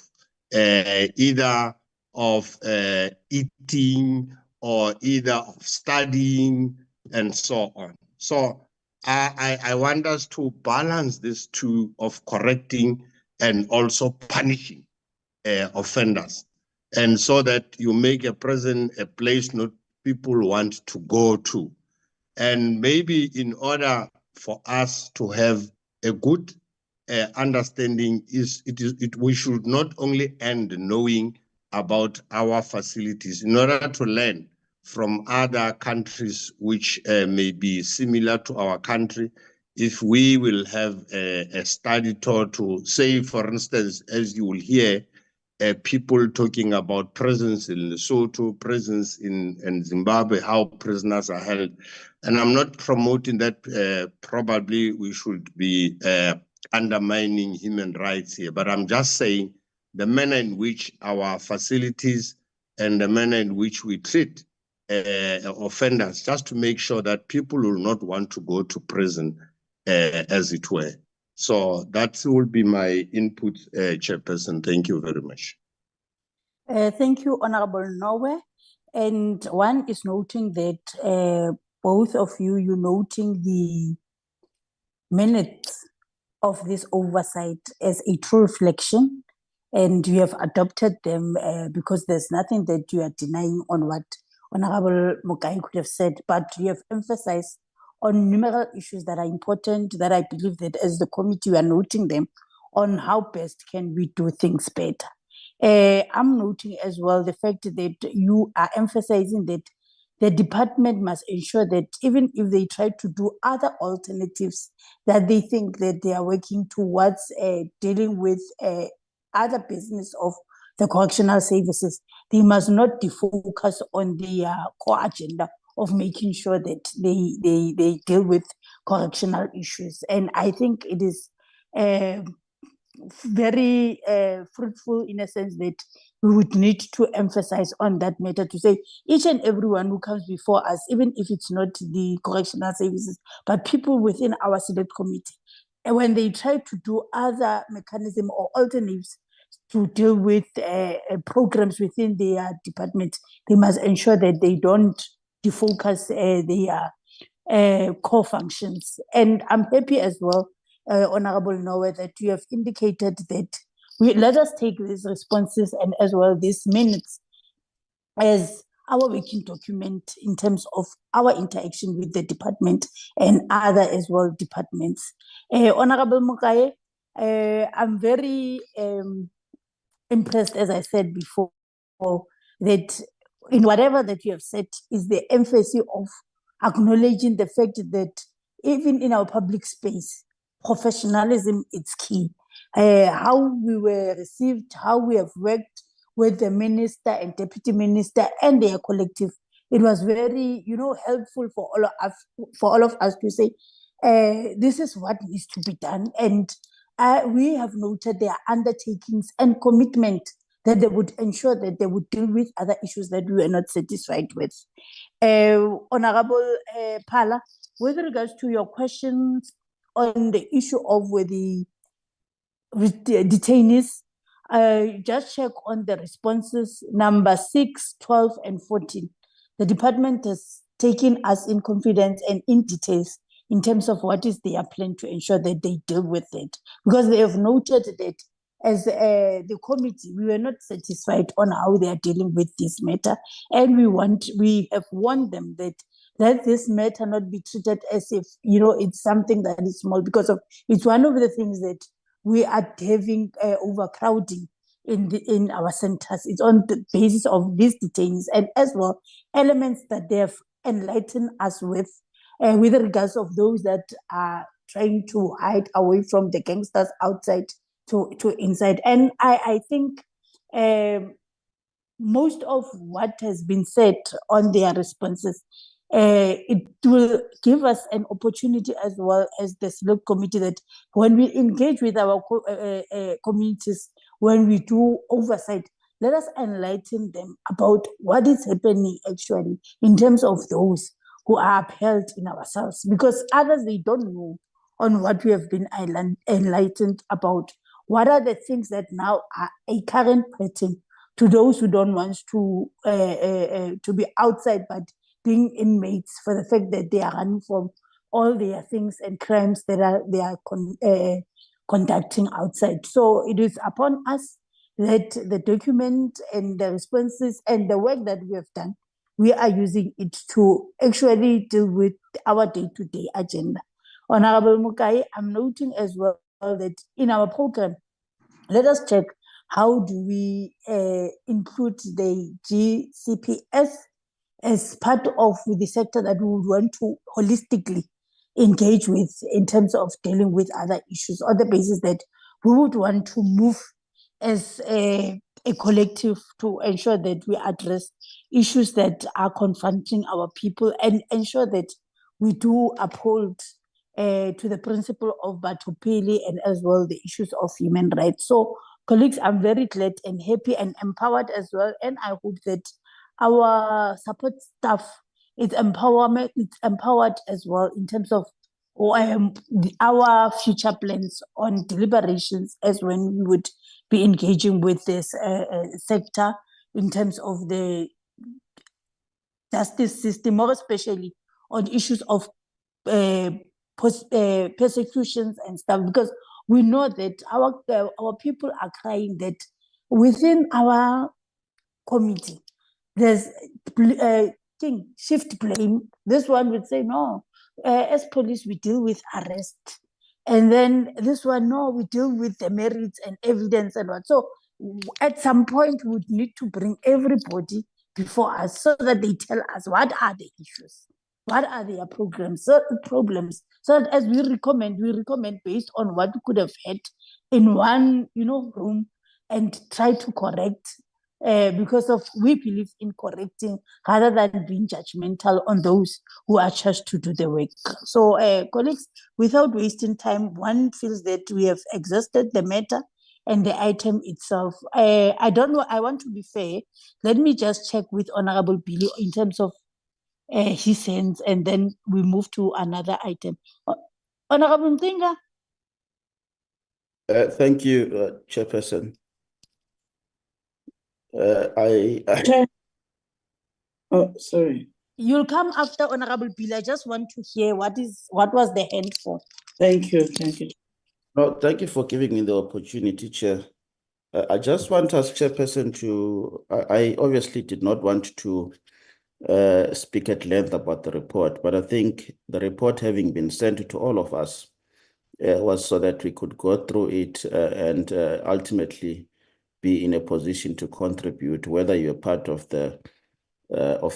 either of eating or either of studying and so on. So I want us to balance these two of correcting and also punishing offenders. And so that you make a prison a place not people want to go to. And maybe in order for us to have a good understanding we should not only end knowing about our facilities in order to learn from other countries which may be similar to our country. If we will have a study tour to say, for instance, as you will hear, people talking about prisons in Lesotho, prisons in Zimbabwe, how prisoners are held. And I'm not promoting that probably we should be undermining human rights here, but I'm just saying the manner in which our facilities and the manner in which we treat offenders, just to make sure that people will not want to go to prison, as it were. So that will be my input, Chairperson. Thank you very much. Thank you, Honorable Nowe. And one is noting that both of you noting the minutes of this oversight as a true reflection, and you have adopted them because there's nothing that you are denying on what Honorable Mukai could have said, but you have emphasized on numerous issues that are important, that I believe that as the committee we are noting them on how best can we do things better. I'm noting as well the fact that you are emphasizing that the department must ensure that even if they try to do other alternatives, that they think that they are working towards dealing with other business of the correctional services, they must not defocus on their core agenda of making sure that they deal with correctional issues. And I think it is very fruitful in a sense that we would need to emphasize on that matter to say each and everyone who comes before us, even if it's not the correctional services, but people within our select committee, and when they try to do other mechanism or alternatives to deal with programs within their department, they must ensure that they don't defocus their core functions. And I'm happy as well, Honorable Nowe, that you have indicated that let us take these responses and as well these minutes as our working document in terms of our interaction with the department and other as well departments. Honorable Mukai, I'm very impressed, as I said before, that in whatever that you have said is the emphasis of acknowledging the fact that even in our public space, professionalism is key. How we were received, how we have worked with the minister and deputy minister and their collective, it was very, helpful for all of us to say, this is what needs to be done. And we have noted their undertakings and commitment that they would ensure that they would deal with other issues that we were not satisfied with. Honorable Phala, with regards to your questions on the issue of where the detainees, just check on the responses number 6, 12, and 14. The department has taken us in confidence and in details in terms of what is their plan to ensure that they deal with it. Because they have noted that as the committee, we were not satisfied on how they are dealing with this matter. And we have warned them that let this matter not be treated as if, it's something that is small, because it's one of the things that we are having overcrowding in our centers. It's on the basis of these detainees and as well elements that they have enlightened us with regards of those that are trying to hide away from the gangsters outside to inside. And I think most of what has been said on their responses it will give us an opportunity as well as the select committee that when we engage with our communities, when we do oversight, let us enlighten them about what is happening actually in terms of those who are upheld in ourselves, because others, they don't know on what we have been enlightened about. What are the things that now are a current pattern to those who don't want to be outside but being inmates, for the fact that they are running from all their things and crimes that they are conducting outside. So it is upon us that the document and the responses and the work that we have done, we are using it to actually deal with our day-to-day agenda. Honorable Mukai, I'm noting as well that in our program, let us check how do we include the GCPS as part of the sector that we would want to holistically engage with in terms of dealing with other issues, on the basis that we would want to move as a collective to ensure that we address issues that are confronting our people and ensure that we do uphold to the principle of Batupili and as well the issues of human rights. So, colleagues, I'm very glad and happy and empowered as well, and I hope that our support staff is empowered as well in terms of our future plans on deliberations, as when we would be engaging with this sector in terms of the justice system, more especially on issues of persecutions and stuff, because we know that our people are crying that within our committee there's shift blame. This one would say no, as police we deal with arrest, and then this one, no, we deal with the merits and evidence and what. So at some point we would need to bring everybody before us so that they tell us what are the issues, what are their problems, so that as we recommend based on what we could have had in one room and try to correct, because we believe in correcting rather than being judgmental on those who are charged to do the work. So colleagues, without wasting time, one feels that we have exhausted the matter and the item itself. I don't know, I want to be fair. Let me just check with Honorable Billy in terms of his hands, and then we move to another item. Honorable Mtinga. Thank you, Chairperson. Oh, sorry. You'll come after Honorable Billy. I just want to hear what was the hand for. Thank you. No, thank you for giving me the opportunity, Chair. I just want us, Chairperson, to. I obviously did not want to speak at length about the report, but I think the report having been sent to all of us was so that we could go through it and ultimately be in a position to contribute, whether you're part of the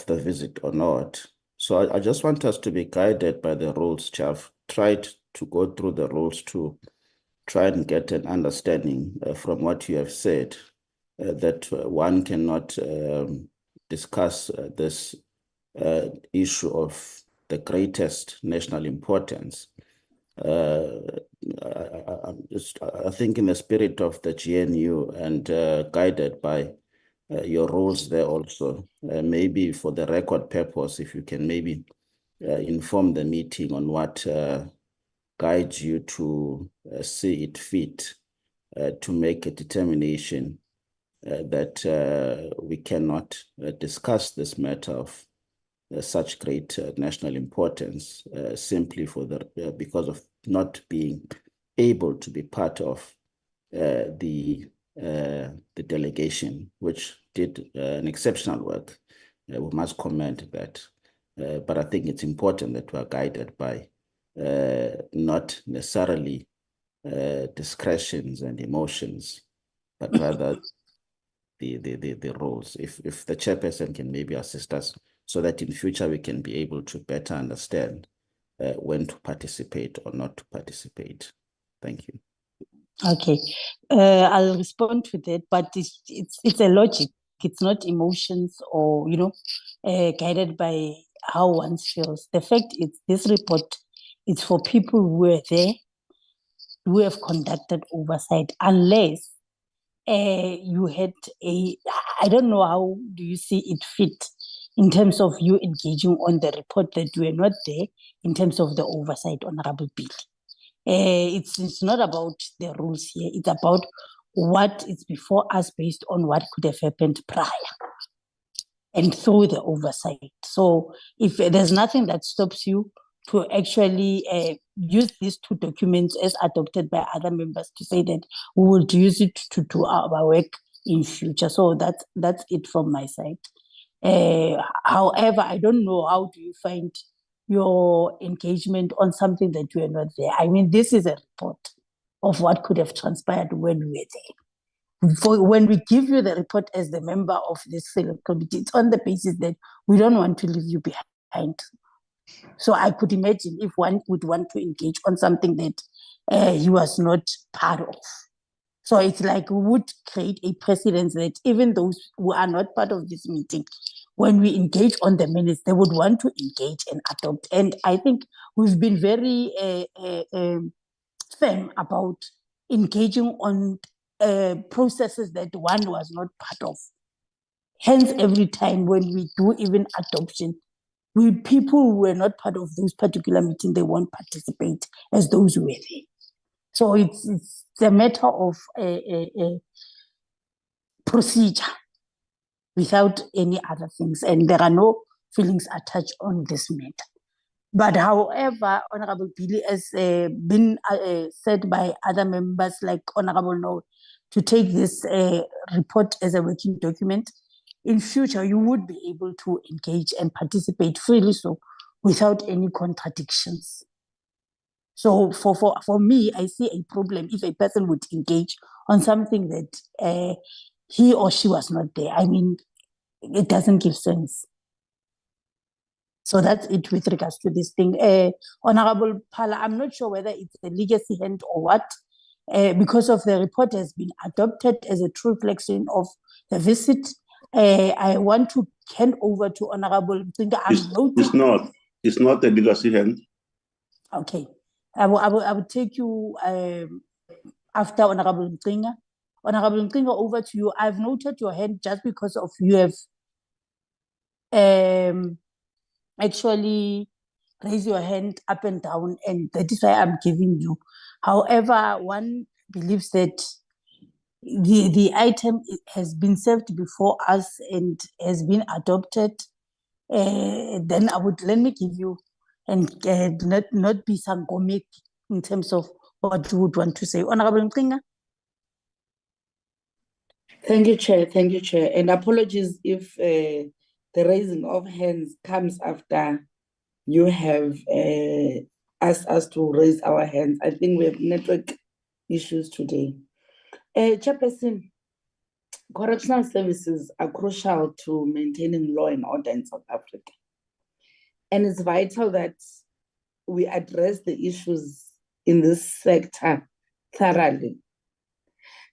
visit or not. So I just want us to be guided by the rules, Chair. I've tried to go through the rules to try and get an understanding from what you have said, that one cannot discuss this issue of the greatest national importance. I think in the spirit of the GNU and guided by your rules there also, maybe for the record purpose, if you can maybe inform the meeting on what guides you to see it fit to make a determination that we cannot discuss this matter of such great national importance simply because of not being able to be part of the delegation, which did an exceptional work. We must commend that. But I think it's important that we are guided by not necessarily discretions and emotions, but rather the rules. If the chairperson can maybe assist us so that in future we can be able to better understand when to participate or not to participate. Thank you. Okay, I'll respond to that, but it's a logic. It's not emotions or guided by how one feels. The fact is, this report is for people who were there, who have conducted oversight, unless you had I don't know how do you see it fit in terms of you engaging on the report that you were not there in terms of the oversight, Honorable Bill. It's not about the rules here. It's about what is before us based on what could have happened prior and through the oversight. So if there's nothing that stops you to actually use these two documents as adopted by other members to say that we will use it to do our work in future. So that's it from my side. However, I don't know how do you find your engagement on something that you are not there. I mean, this is a report of what could have transpired when we were there. When we give you the report as the member of this select committee, it's on the basis that we don't want to leave you behind. So I could imagine if one would want to engage on something that he was not part of. So it's like we would create a precedent that even those who are not part of this meeting, when we engage on the minutes, they would want to engage and adopt. And I think we've been very firm about engaging on processes that one was not part of. Hence, every time when we do even adoption, people who were not part of those particular meetings, they won't participate as those who were there. So it's a matter of procedure without any other things, and there are no feelings attached on this matter. But however, Honorable Billy, has been said by other members like Honorable No, to take this report as a working document, in future you would be able to engage and participate freely so without any contradictions. So for me, I see a problem if a person would engage on something that he or she was not there. I mean, it doesn't give sense. So that's it with regards to this thing. Honorable Pala, I'm not sure whether it's a legacy hand or what, because of the report has been adopted as a true reflection of the visit. I want to hand over to Honorable Mcinga. It's not a legacy hand. Okay. I will take you after Honorable Mcinga. Honorable Mcinga, over to you. I've noted your hand just because of you have actually raised your hand up and down, and that is why I'm giving you. However, one believes that the item has been served before us and has been adopted. Then let me give you, and not be sangomik in terms of what you would want to say. Honorable Mcinga. Thank you, Chair. Thank you, Chair. And apologies if the raising of hands comes after you have asked us to raise our hands. I think we have network issues today. Chairperson, correctional services are crucial to maintaining law and order in South Africa. And it's vital that we address the issues in this sector thoroughly.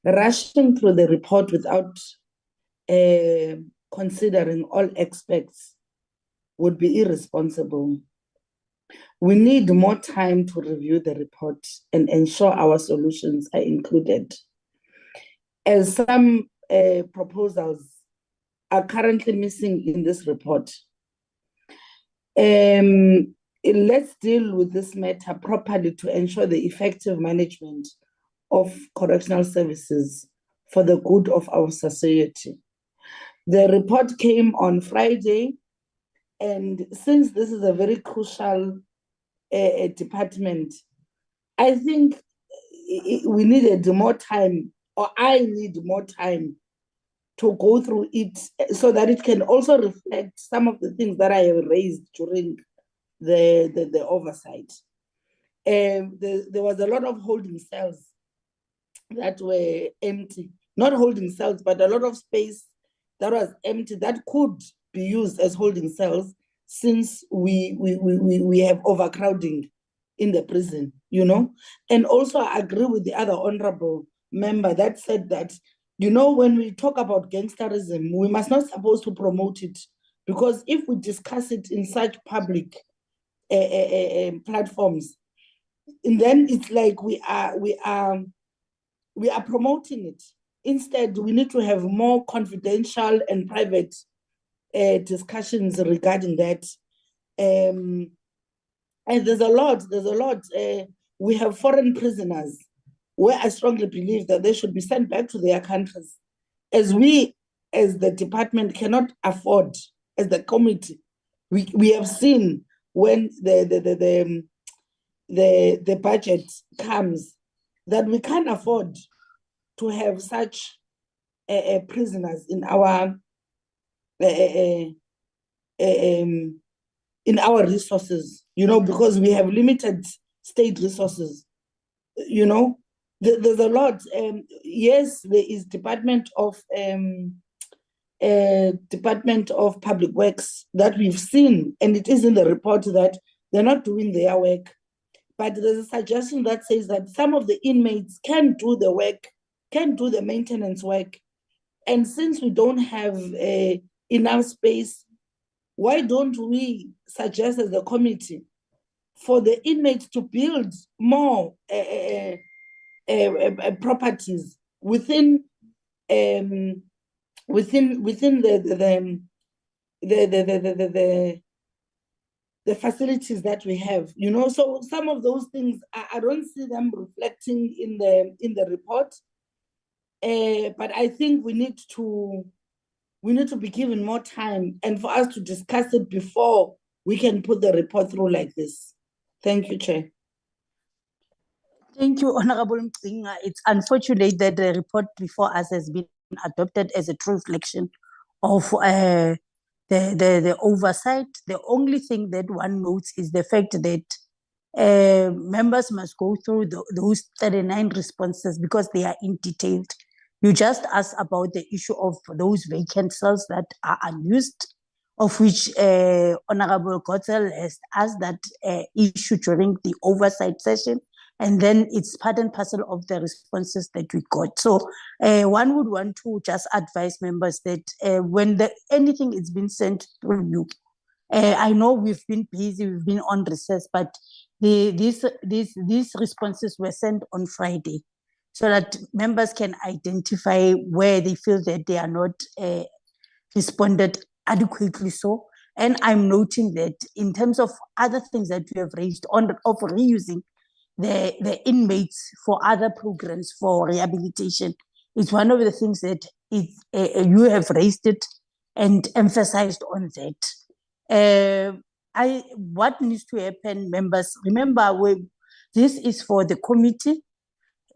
Rushing through the report without considering all aspects would be irresponsible. We need more time to review the report and ensure our solutions are included. As some proposals are currently missing in this report, let's deal with this matter properly to ensure the effective management of correctional services for the good of our society. The report came on Friday, and since this is a very crucial department, I think we needed more time, or I need more time to go through it so that it can also reflect some of the things that I have raised during the oversight. There was a lot of holding cells that were empty, not holding cells, but a lot of space that was empty that could be used as holding cells, since we have overcrowding in the prison, you know. And also I agree with the other honorable member that said that, you know, when we talk about gangsterism, we must not supposed to promote it because if we discuss it in such public platforms, and then it's like we are promoting it. Instead, we need to have more confidential and private discussions regarding that. And there's a lot. We have foreign prisoners where I strongly believe that they should be sent back to their countries, as we, as the department, cannot afford, as the committee. We have seen when the budget comes that we can't afford to have such prisoners in our resources, because we have limited state resources. There's a lot. Yes, there is Department of Public Works that we've seen, and it is in the report that they're not doing their work. But there's a suggestion that says that some of the inmates can do the work, can do the maintenance work. And since we don't have enough space, why don't we suggest as a committee for the inmates to build more properties within the facilities that we have, So some of those things I don't see them reflecting in the report, but I think we need to be given more time and for us to discuss it before we can put the report through like this. Thank you, Chair. Thank you, Honorable Mcinga. It's unfortunate that the report before us has been adopted as a true reflection of the oversight. The only thing that one notes is the fact that members must go through those 39 responses because they are in detailed. You just asked about the issue of those vacant cells that are unused, of which Honorable Gotzel has asked that issue during the oversight session. And then it's part and parcel of the responses that we got. So one would want to just advise members that when anything is being sent through you, I know we've been busy, we've been on recess, but these responses were sent on Friday so that members can identify where they feel that they are not responded adequately so. And I'm noting that in terms of other things that we have raised of reusing the inmates for other programs for rehabilitation, it's one of the things that you have raised it and emphasized on that. What needs to happen, members? Remember, this is for the committee.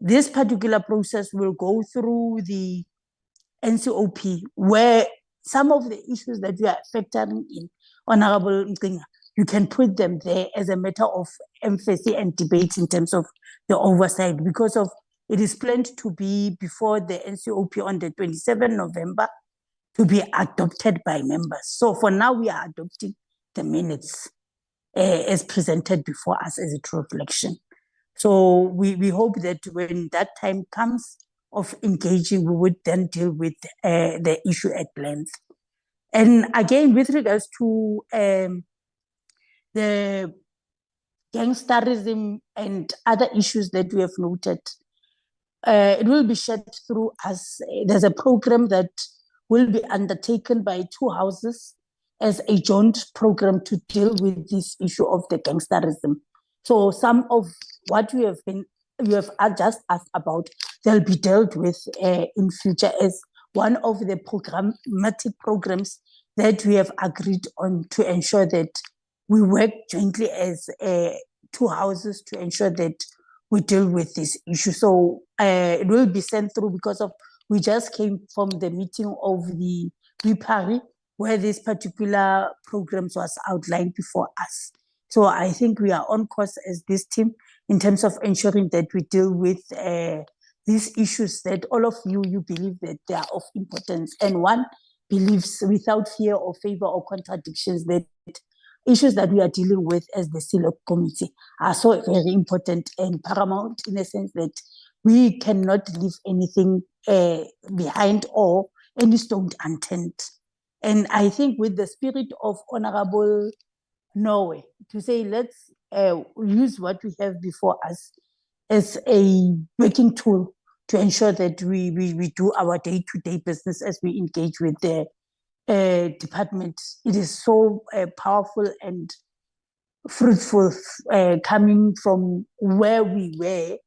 This particular process will go through the NCOP, where some of the issues that we are factoring in, Honorable Mcinga, you can put them there as a matter of emphasis and debate in terms of the oversight, because of it is planned to be before the NCOP on the 27th November to be adopted by members. So for now, we are adopting the minutes as presented before us as a true reflection. So we hope that when that time comes of engaging, we would then deal with the issue at length. And again, with regards to the gangsterism and other issues that we have noted, it will be shared through us. There's a program that will be undertaken by two houses as a joint program to deal with this issue of the gangsterism. So some of what you have just asked about, they'll be dealt with in future as one of the programmatic programs that we have agreed on to ensure that we work jointly as two houses to ensure that we deal with this issue. So it will be sent through because we just came from the meeting of the Ripari where this particular programs was outlined before us. So I think we are on course as this team in terms of ensuring that we deal with these issues that all of you believe that they are of importance. And one believes without fear or favor or contradictions that issues that we are dealing with as the CELOC committee are so very important and paramount in a sense that we cannot leave anything behind or any stone unturned. And I think with the spirit of Honorable Norway, to say let's use what we have before us as a working tool to ensure that we do our day-to-day business as we engage with the department. It is so powerful and fruitful coming from where we were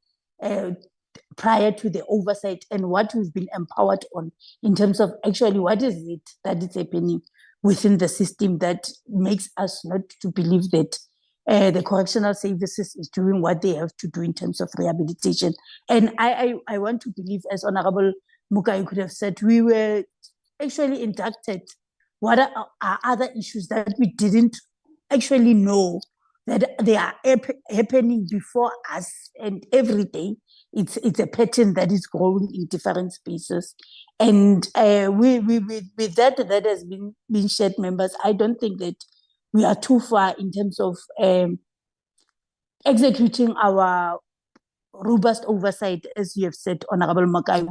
prior to the oversight and what we've been empowered on in terms of actually what is it that is happening within the system that makes us not to believe that the correctional services is doing what they have to do in terms of rehabilitation. And I want to believe, as Honorable Mukai could have said, we were actually inducted. What are other issues that we didn't actually know that they are happening before us, and every day it's a pattern that is growing in different spaces. And with that has been shared, members, I don't think that we are too far in terms of executing our robust oversight, as you have said, Honorable Makai.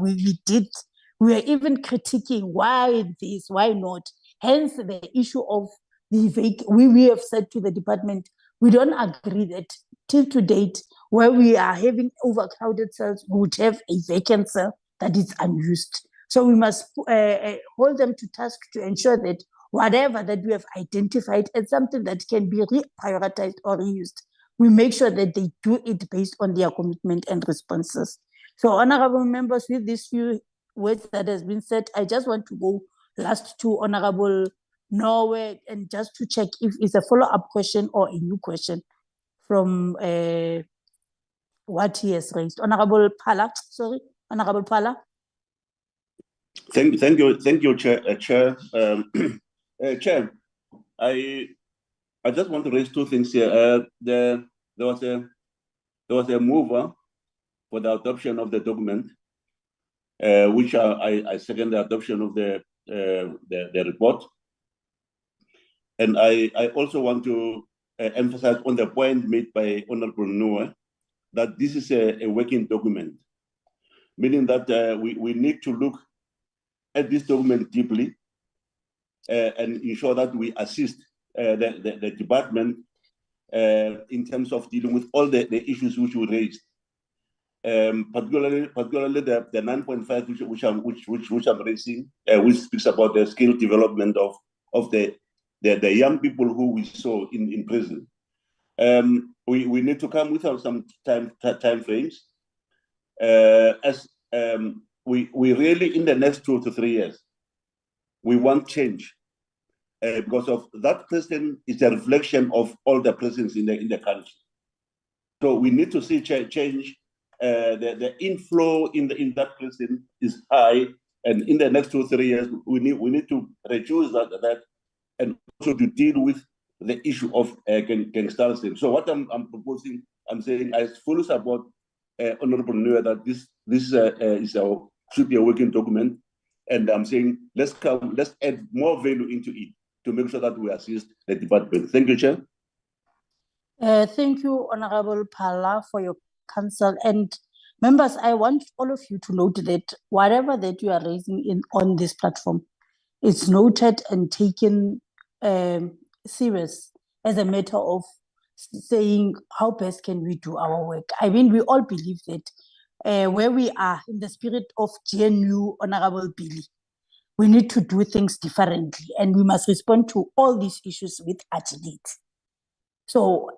We are even critiquing why this, why not. Hence the issue of we have said to the department, we don't agree that till to date, where we are having overcrowded cells, we would have a vacant cell that is unused. So we must hold them to task to ensure that whatever that we have identified as something that can be reprioritized or reused, we make sure that they do it based on their commitment and responses. So, honorable members, with these few words that has been said, I just want to go last to Honorable Norway and just to check if it's a follow-up question or a new question from what he has raised. Honorable Pala, sorry, Honorable Pala. Thank you, Chair. Chair, Chair, I just want to raise two things here. There was a mover for the adoption of the document, which I second the adoption of the report. And I also want to emphasize on the point made by Honorable Noah that this is a working document, meaning that we need to look at this document deeply and ensure that we assist the department in terms of dealing with all the issues which we raised, particularly the 9.5 which I'm raising, which speaks about the skill development of the young people who we saw in prison. We need to come with some time frames, as we really, in the next 2 to 3 years, we want change, because of that prison is a reflection of all the prisons in the country. So we need to see change. The inflow in that prison is high, and in the next 2 or 3 years, we need to reduce that and also to deal with the issue of gangsterism. So what I'm proposing, I'm saying I fully support Honorable Nuer that this should be a working document, and I'm saying let's add more value into it to make sure that we assist the department. Thank you, Chair. Thank you, Honorable Pala, for your counsel. And members, I want all of you to note that whatever that you are raising on this platform is noted and taken serious as a matter of saying how best can we do our work. I mean, we all believe that where we are in the spirit of GNU, Honorable Billy, we need to do things differently, and we must respond to all these issues with agility. So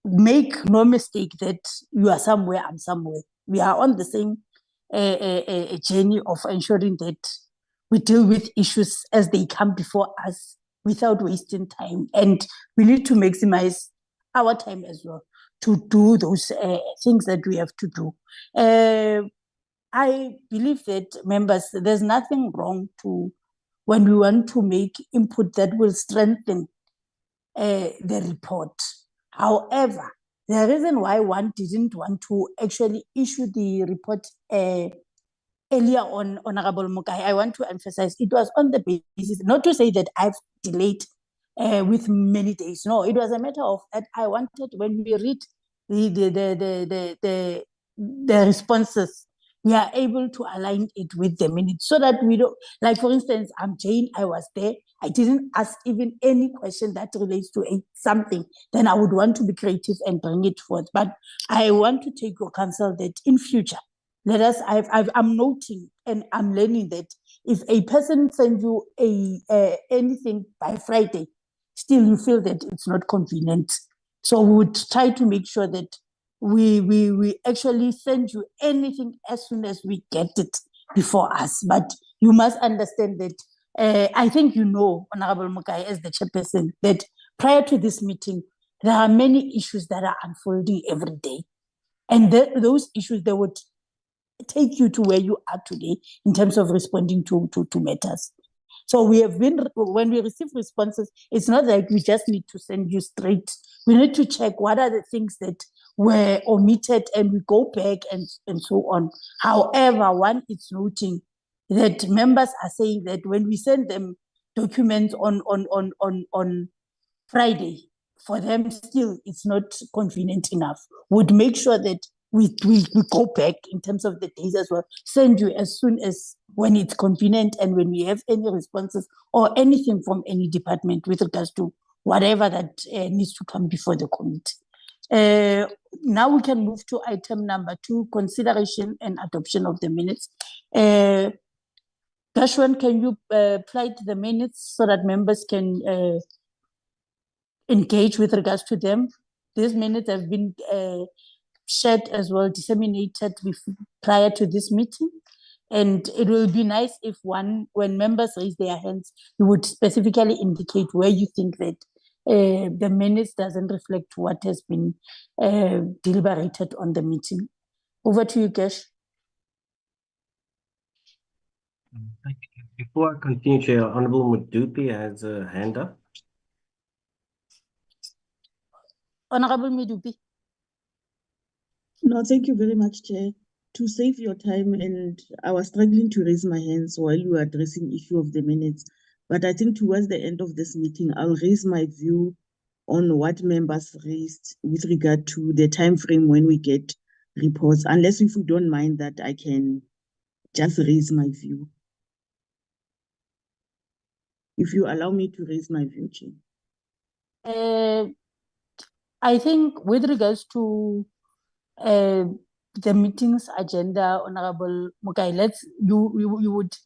make no mistake that you are somewhere, I'm somewhere. We are on the same journey of ensuring that we deal with issues as they come before us without wasting time. And we need to maximize our time as well to do those things that we have to do. I believe that, members, there's nothing wrong when we want to make input that will strengthen the report. However, the reason why one didn't want to actually issue the report earlier on, Honorable Mukai, I want to emphasize it was on the basis, not to say that I've delayed with many days. No, it was a matter of that I wanted, when we read the responses we are able to align it with the minutes so that we don't, like for instance, I'm Jane, I was there, I didn't ask even any question that relates to something, then I would want to be creative and bring it forth. But I want to take your counsel that in future, let us, I'm noting and I'm learning that if a person sends you anything by Friday, still you feel that it's not convenient. So we would try to make sure that we actually send you anything as soon as we get it before us. But you must understand that I think you know, Honorable Mukai, as the chairperson, that prior to this meeting, there are many issues that are unfolding every day. And those issues, they would take you to where you are today in terms of responding to matters. So we have been, when we receive responses, it's not like we just need to send you straight. We need to check what are the things that were omitted and we go back and so on. However, one is noting that members are saying that when we send them documents on Friday, for them still it's not convenient enough. Would make sure that we go back in terms of the days as well, send you as soon as when it's convenient and when we have any responses or anything from any department with regards to whatever that needs to come before the committee. Now we can move to item number 2, consideration and adoption of the minutes. Gashwan, can you plate the minutes so that members can engage with regards to them? These minutes have been shared as well, disseminated prior to this meeting. And it will be nice if when members raise their hands, you would specifically indicate where you think that the minutes doesn't reflect what has been deliberated on the meeting. Over to you, Gesh. Thank you. Before I continue, Chair, Honorable Mudupi has a hand up. Honorable Mudupi. No, thank you very much, Chair. To save your time, and I was struggling to raise my hands while you were addressing issue of the minutes. But I think towards the end of this meeting, I'll raise my view on what members raised with regard to the time frame when we get reports. Unless if you don't mind that, I can just raise my view. If you allow me to raise my view, Chair. I think with regards to the meeting's agenda, Honorable Mukai, you would,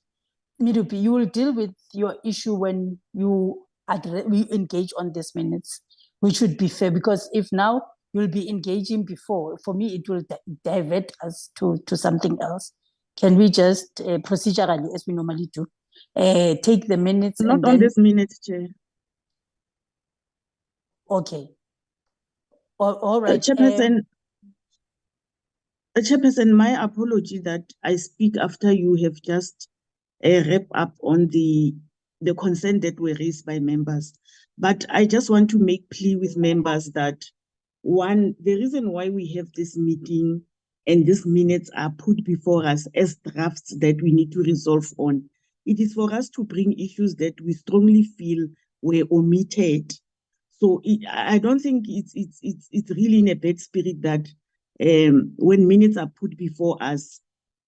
Mirupi, you will deal with your issue when we engage on these minutes, which should be fair, because if now you'll be engaging before, for me, it will divert us to something else. Can we just procedurally, as we normally do, take the minutes? Not on this minute, Chair. Okay. All right. Chairperson, my apology that I speak after you have just wrap up on the concern that were raised by members. But I just want to make plea with members that, one, the reason why we have this meeting and these minutes are put before us as drafts that we need to resolve on, it is for us to bring issues that we strongly feel were omitted. So I don't think it's really in a bad spirit that when minutes are put before us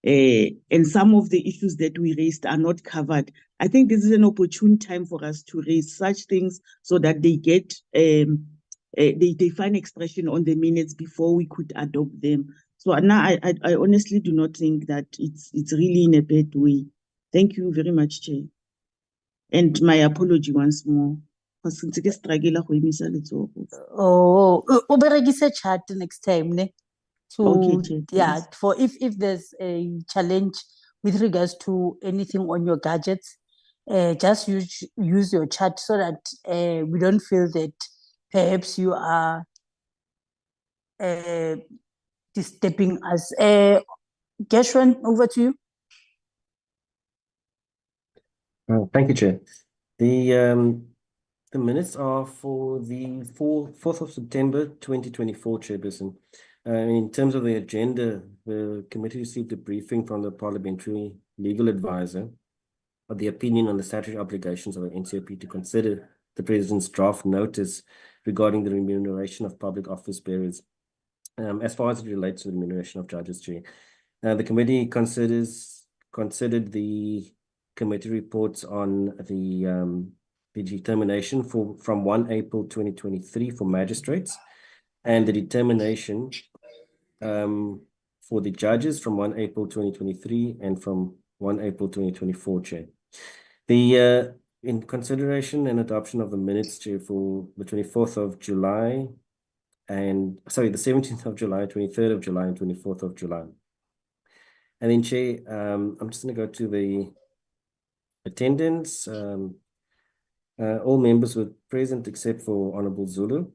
and some of the issues that we raised are not covered, I think this is an opportune time for us to raise such things so that they get they find expression on the minutes before we could adopt them. So now I honestly do not think that it's really in a bad way. Thank you very much, Chair. And my apology once more. Oh, oberegise chat next time, ne? So okay, yeah, for if there's a challenge with regards to anything on your gadgets, just use your chat so that we don't feel that perhaps you are disturbing us. Gershwin, over to you. Thank you, Chair. The minutes are for the 4th of September 2024, Chairperson. In terms of the agenda, the committee received a briefing from the parliamentary legal advisor of the opinion on the statutory obligations of the NCOP to consider the President's draft notice regarding the remuneration of public office bearers. As far as it relates to the remuneration of judges, Chair, The committee considered the committee reports on the determination from 1 April 2023 for magistrates, and the determination for the judges from 1 April 2023 and from 1 April 2024, Chair. In consideration and adoption of the minutes, Chair, for the 24th of July and, sorry, the 17th of July, 23rd of July, and 24th of July. And then, Chair, I'm just going to go to the attendance. All members were present except for Honorable Zulu.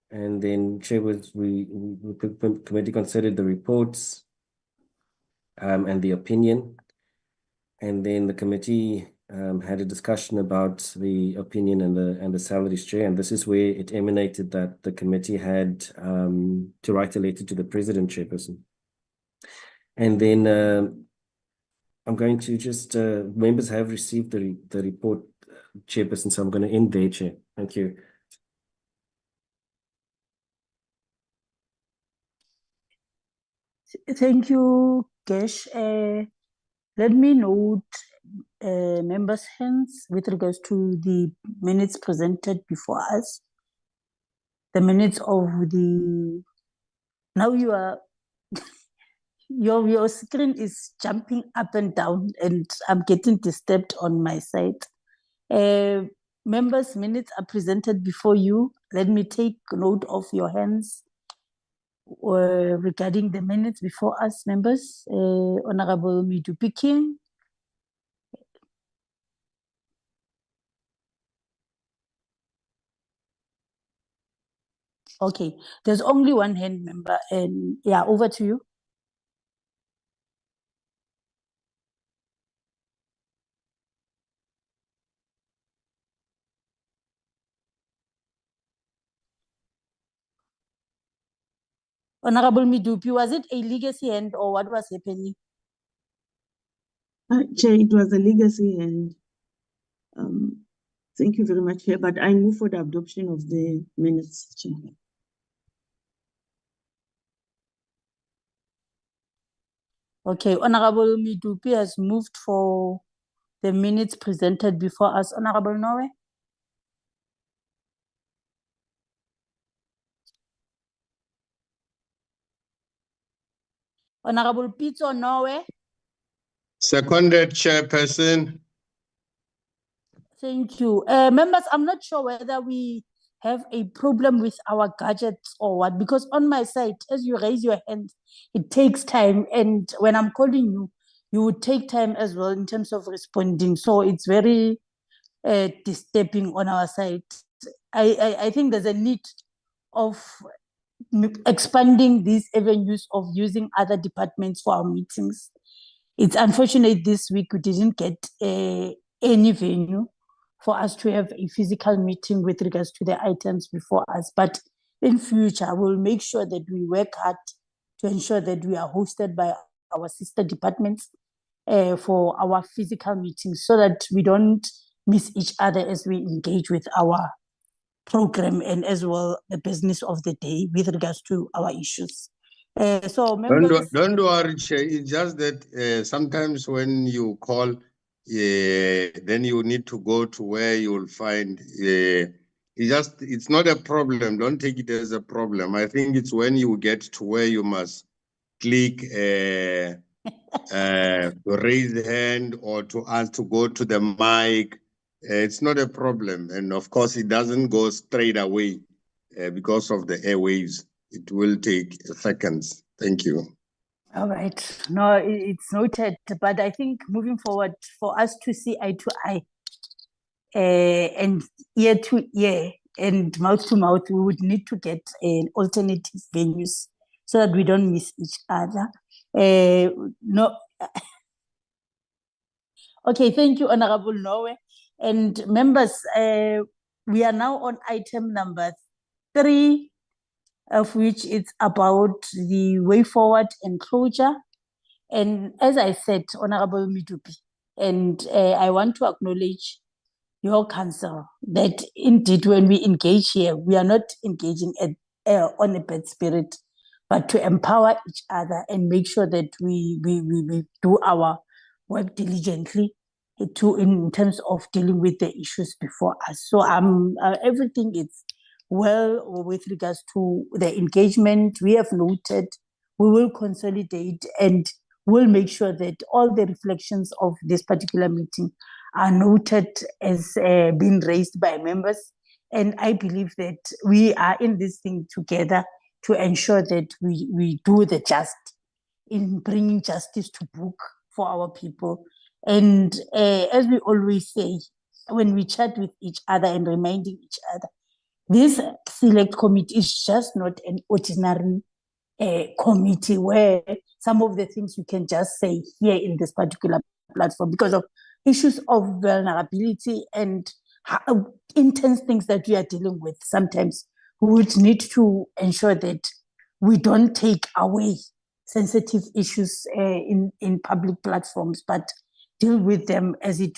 And then, Chair, the committee considered the reports and the opinion. And then the committee had a discussion about the opinion and the salaries, Chair. And this is where it emanated that the committee had to write a letter to the President, Chairperson. And then I'm going to just, members have received the report, Chairperson, so I'm going to end there, Chair. Thank you. Thank you, Kesh. Let me note members' hands with regards to the minutes presented before us. The minutes of the, now you are, your screen is jumping up and down and I'm getting disturbed on my side. Members' minutes are presented before you. Let me take note of your hands regarding the minutes before us, members. Honorable Midupi King. Okay, there's only one hand, member, and yeah, over to you. Honorable Midupi, was it a legacy hand or what was happening? Chair, it was a legacy hand. Thank you very much, Chair, but I move for the adoption of the minutes, Chair. Okay, Honorable Midupi has moved for the minutes presented before us. Honorable Noe? Honorable Pitso Noe? Seconded, Chairperson. Thank you. Members, I'm not sure whether we have a problem with our gadgets or what, because on my side, as you raise your hand, it takes time. And when I'm calling you, you would take time as well in terms of responding. So it's very disturbing on our side. I think there's a need of expanding these avenues of using other departments for our meetings. It's unfortunate this week we didn't get any venue for us to have a physical meeting with regards to the items before us. But in future, we'll make sure that we work hard to ensure that we are hosted by our sister departments for our physical meetings so that we don't miss each other as we engage with our program and as well the business of the day with regards to our issues. So members, Don't worry, Chair. It's just that sometimes when you call, then you need to go to where you will find. It's not a problem. Don't take it as a problem. I think it's when you get to where you must click to raise the hand or to ask to go to the mic. It's not a problem. And of course, it doesn't go straight away because of the airwaves. It will take seconds. Thank you. all right. No, it's noted. But I think moving forward, for us to see eye to eye and ear to ear and mouth to mouth, we would need to get alternative venues so that we don't miss each other. No. Okay, thank you, Honorable Noe. And members, we are now on item number 3, of which it's about the way forward and closure. And as I said, Honorable Midupi, and I want to acknowledge your counsel that indeed when we engage here, we are not engaging on a bad spirit. but to empower each other and make sure that we do our work diligently in terms of dealing with the issues before us. So everything is well with regards to the engagement. We have noted, we will consolidate, and we'll make sure that all the reflections of this particular meeting are noted as being raised by members. And I believe that we are in this thing together to ensure that we do the just in bringing justice to book for our people. And as we always say, when we chat with each other and reminding each other, this select committee is just not an ordinary committee where some of the things you can just say here in this particular platform because of issues of vulnerability and intense things that we are dealing with. Sometimes we would need to ensure that we don't take away sensitive issues in public platforms, but deal with them as we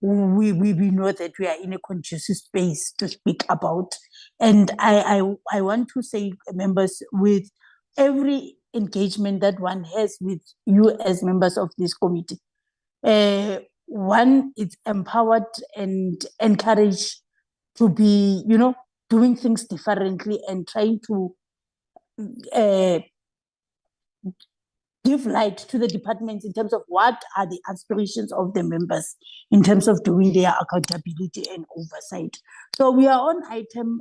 know that we are in a conducive space to speak about. And I want to say, members, with every engagement that one has with you as members of this committee, one is empowered and encouraged to be, doing things differently and trying to give light to the departments in terms of what are the aspirations of the members in terms of doing their accountability and oversight. So we are on item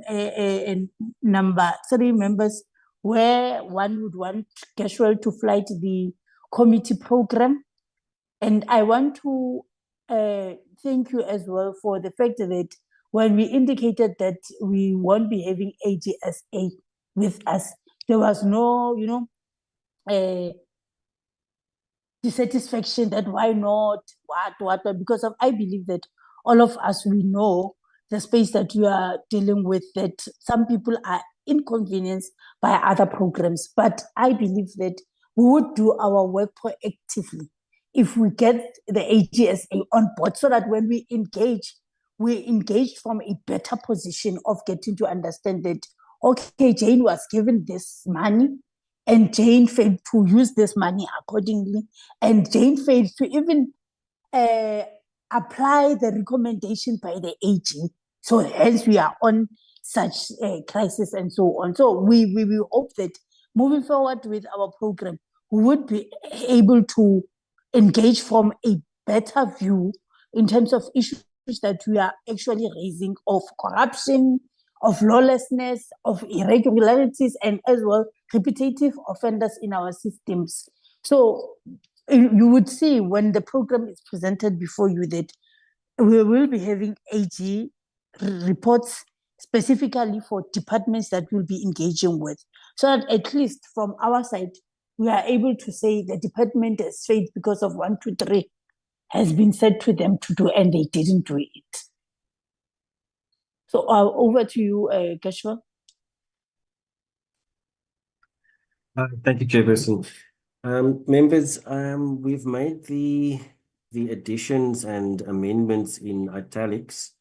number 3, members, where one would want Casual to flight the committee program. And I want to thank you as well for the fact that when we indicated that we won't be having AGSA with us, there was no, dissatisfaction that why not, what, because I believe that all of us, we know the space that you are dealing with, that some people are inconvenienced by other programs. But I believe that we would do our work proactively if we get the AGSA on board, so that when we engage from a better position of getting to understand that, okay, Jane was given this money, and Jane failed to use this money accordingly, and Jane failed to even apply the recommendation by the AG. So hence we are on such a crisis and so on. So we hope that moving forward with our program, we would be able to engage from a better view in terms of issues that we are actually raising, of corruption, of lawlessness, of irregularities, and as well repetitive offenders in our systems. So you would see when the program is presented before you that we will be having AG reports specifically for departments that we'll be engaging with, so that at least from our side, we are able to say the department has failed because of 1, 2, 3 has been said to them to do, and they didn't do it. So over to you, Kashwa. Thank you, Chairperson. Members, we've made the additions and amendments in italics.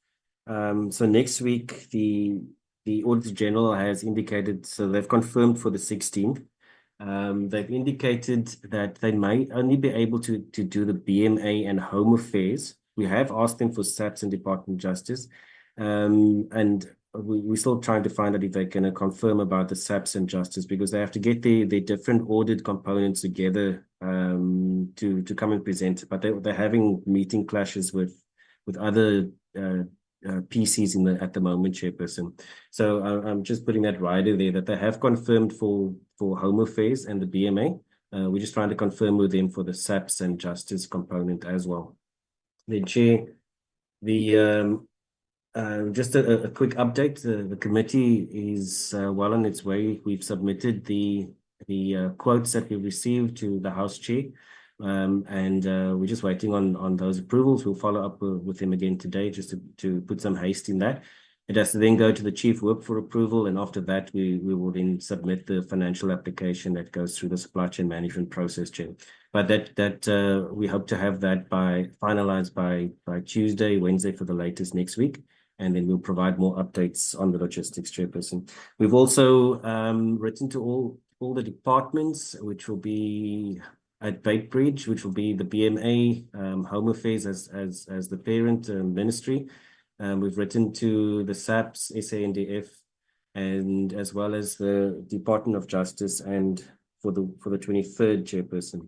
So next week, the Auditor General has indicated, so they've confirmed for the 16th. They've indicated that they may only be able to do the BMA and Home Affairs. We have asked them for SAPS and Department of Justice. And we're still trying to find out if they're going to confirm about the SAPS and Justice, because they have to get their different audit components together to come and present. But they're having meeting clashes with other PCs at the moment, Chairperson. So I'm just putting that rider there that they have confirmed for Home Affairs and the BMA. We're just trying to confirm with them for the SAPS and Justice component as well. Then, Chair, just a quick update. The committee is well on its way. We've submitted the quotes that we received to the House Chair, and we're just waiting on those approvals. We'll follow up with him again today just to put some haste in that. It has to then go to the Chief Whip for approval, and after that, we will then submit the financial application that goes through the supply chain management process, Chair. But that we hope to have that finalized by Tuesday, Wednesday for the latest next week. And then we'll provide more updates on the logistics, Chairperson. We've also written to all all the departments, which will be at Beitbridge, which will be the BMA, Home Affairs as the parent ministry. We've written to the SAPS, SANDF, and as well as the Department of Justice and for the 23rd chairperson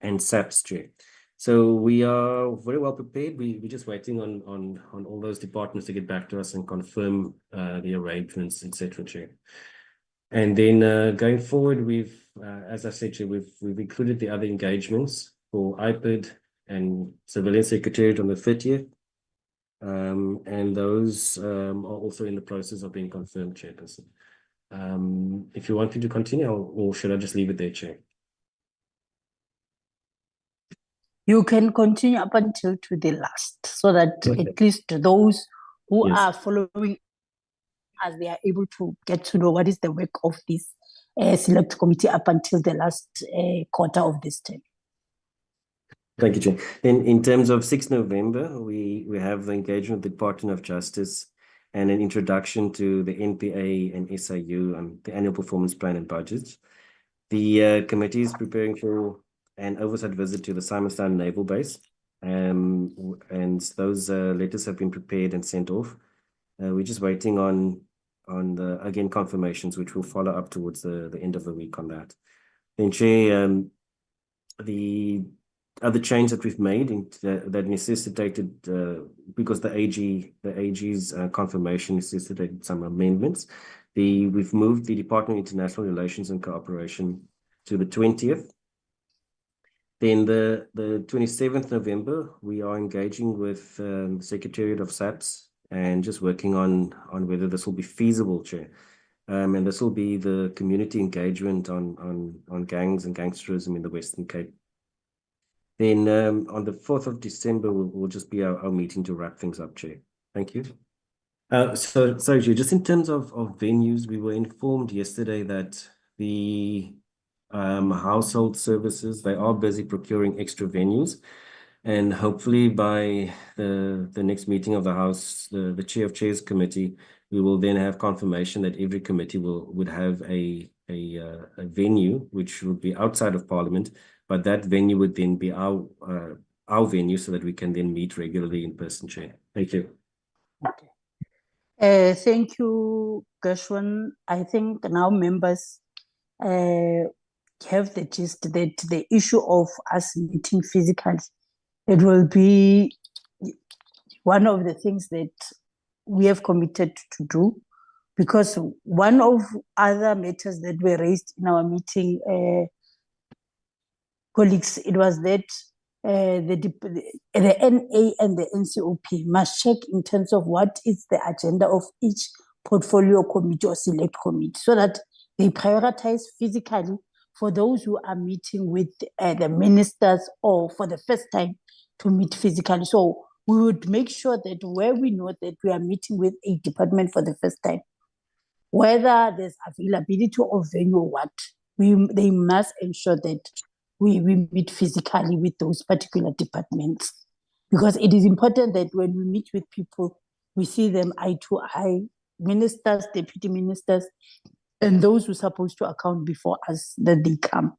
and SAPS chair. So we are very well prepared. We're just waiting on all those departments to get back to us and confirm the arrangements, etc. Chair. And then going forward, we've, as I said, Chair, we've included the other engagements for IPID and Civilian Secretariat on the 30th. And those are also in the process of being confirmed, Chairperson. If you want me to continue, or should I just leave it there, Chair? You can continue up until to the last, so that at least those who are following us, they are able to get to know what is the work of this select committee up until the last quarter of this term. Thank you, Chair. Then in terms of 6th November, we have the engagement with the Department of Justice and an introduction to the NPA and SIU and the annual performance plan and budgets. The committee is preparing for an oversight visit to the Simonstown Naval Base, and those letters have been prepared and sent off. We're just waiting on the, again, confirmations, which will follow up towards the end of the week on that. Then, Chair, the other change that we've made that necessitated, because the AG's confirmation necessitated some amendments, we've moved the Department of International Relations and Cooperation to the 20th. Then the 27th November, we are engaging with the Secretariat of SAPS and just working on whether this will be feasible, Chair. And this will be the community engagement on gangs and gangsterism in the Western Cape. Then on the 4th of December will just be our meeting to wrap things up, Chair. Thank you. So sorry, Chair, just in terms of venues, we were informed yesterday that the household services, they are busy procuring extra venues, and hopefully by the next meeting of the House, the Chair of Chairs Committee, we will then have confirmation that every committee would have a venue which would be outside of Parliament, but that venue would then be our venue so that we can then meet regularly in person, Chair. Thank you. Okay. Thank you, Gershwin. I think now members have the gist that the issue of us meeting physically, it will be one of the things that we have committed to do, because one of other matters that were raised in our meeting, colleagues, it was that the NA and the NCOP must check in terms of what is the agenda of each portfolio committee or select committee, so that they prioritize physically for those who are meeting with the ministers or for the first time to meet physically. So we would make sure that where we know that we are meeting with a department for the first time, whether there's availability of venue or what, they must ensure that we meet physically with those particular departments. Because it is important that when we meet with people, we see them eye to eye, ministers, deputy ministers, and those who are supposed to account before us, that they come.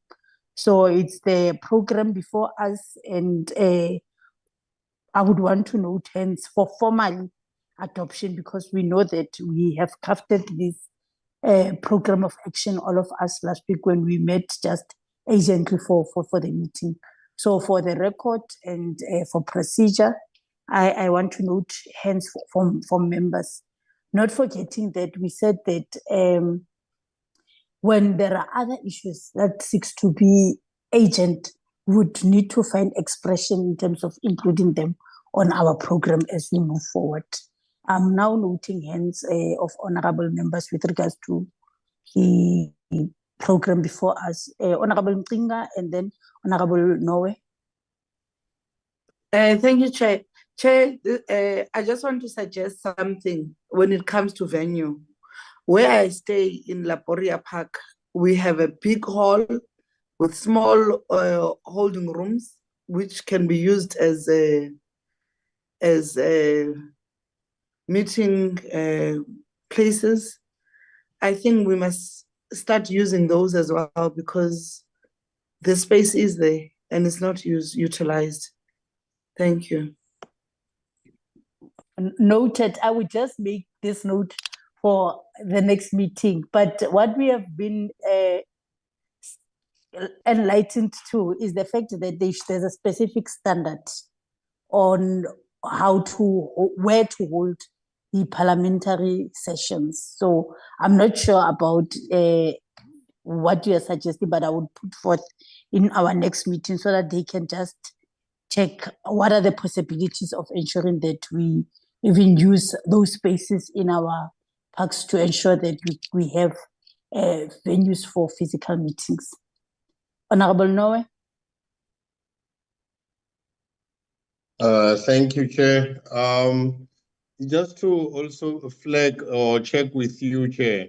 So it's the program before us, and I would want to note hence for formal adoption, because we know that we have crafted this program of action, all of us, last week when we met just urgently for the meeting. So for the record and for procedure, I want to note hence from members, not forgetting that we said that when there are other issues that seeks to be urgent, would need to find expression in terms of including them on our program as we move forward. I'm now noting hands of honorable members with regards to the program before us. Honorable Mcinga and then Honorable Noe. Thank you, Chair. Chair, I just want to suggest something when it comes to venue. Where I stay in Laporia Park, we have a big hall with small holding rooms, which can be used as meeting places. I think we must start using those as well, because the space is there and it's not utilized. Thank you. Noted. I would just make this note for the next meeting. But what we have been enlightened to is the fact that there's a specific standard on where to hold the parliamentary sessions. So I'm not sure about what you are suggesting, but I would put forth in our next meeting so that they can just check what are the possibilities of ensuring that we even use those spaces in our parks to ensure that we have venues for physical meetings. Honorable Noe. Thank you, Chair. Just to also flag or check with you, Chair,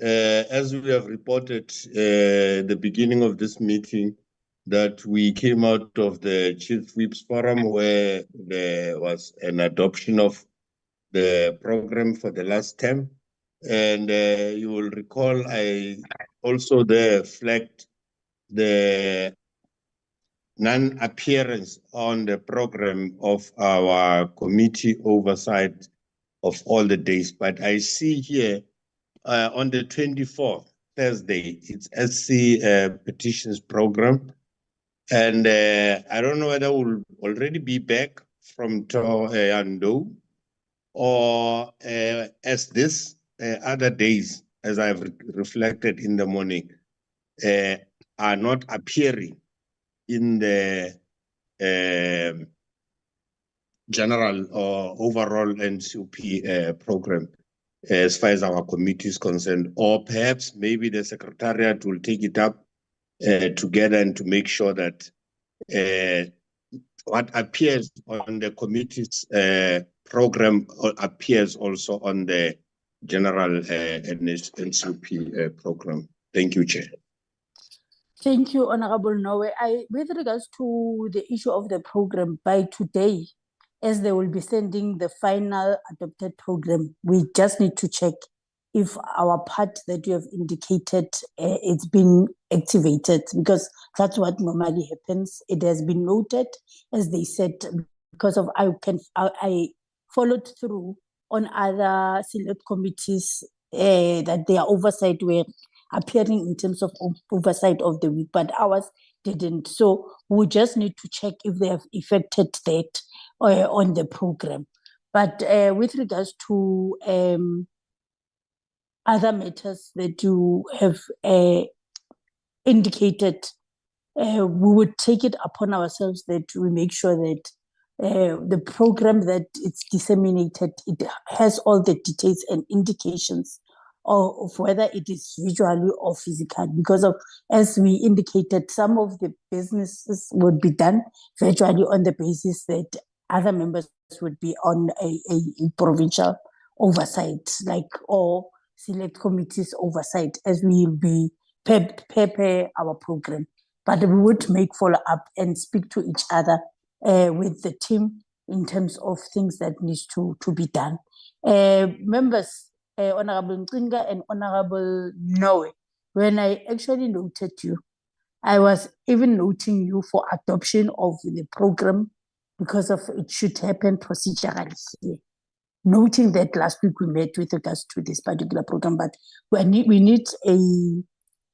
as we have reported the beginning of this meeting, that we came out of the Chief Whips Forum where there was an adoption of the program for the last term. And you will recall I also there flagged the non-appearance on the program of our committee oversight of all the days. But I see here on the 24th, Thursday, it's SC petitions program. And I don't know whether we'll already be back from Ando or as this other days, as I've reflected in the morning, are not appearing in the general or overall NCP program as far as our committee is concerned, or perhaps maybe the secretariat will take it up together and to make sure that what appears on the committee's program appears also on the general NCP program. Thank you, Chair. Thank you, Honorable Noe. With regards to the issue of the program, by today, as they will be sending the final adopted program, we just need to check if our part that you have indicated it's been activated, because that's what normally happens. It has been noted, as they said, because of I followed through on other select committees that their oversight were appearing in terms of oversight of the week, but ours didn't. So we just need to check if they have effected that on the program. But with regards to other matters that you have indicated, we would take it upon ourselves that we make sure that the program that it's disseminated, it has all the details and indications of whether it is visually or physical, because of, as we indicated, some of the businesses would be done virtually on the basis that other members would be on a provincial oversight, like, or select committees oversight, as we will be prepare our program. But we would make follow up and speak to each other with the team in terms of things that needs to be done. Members, Honorable Ncinga and Honorable Noe, when I actually noted you, I was even noting you for adoption of the program because of it should happen procedurally here. Noting that last week we met with regards to this particular program, but we need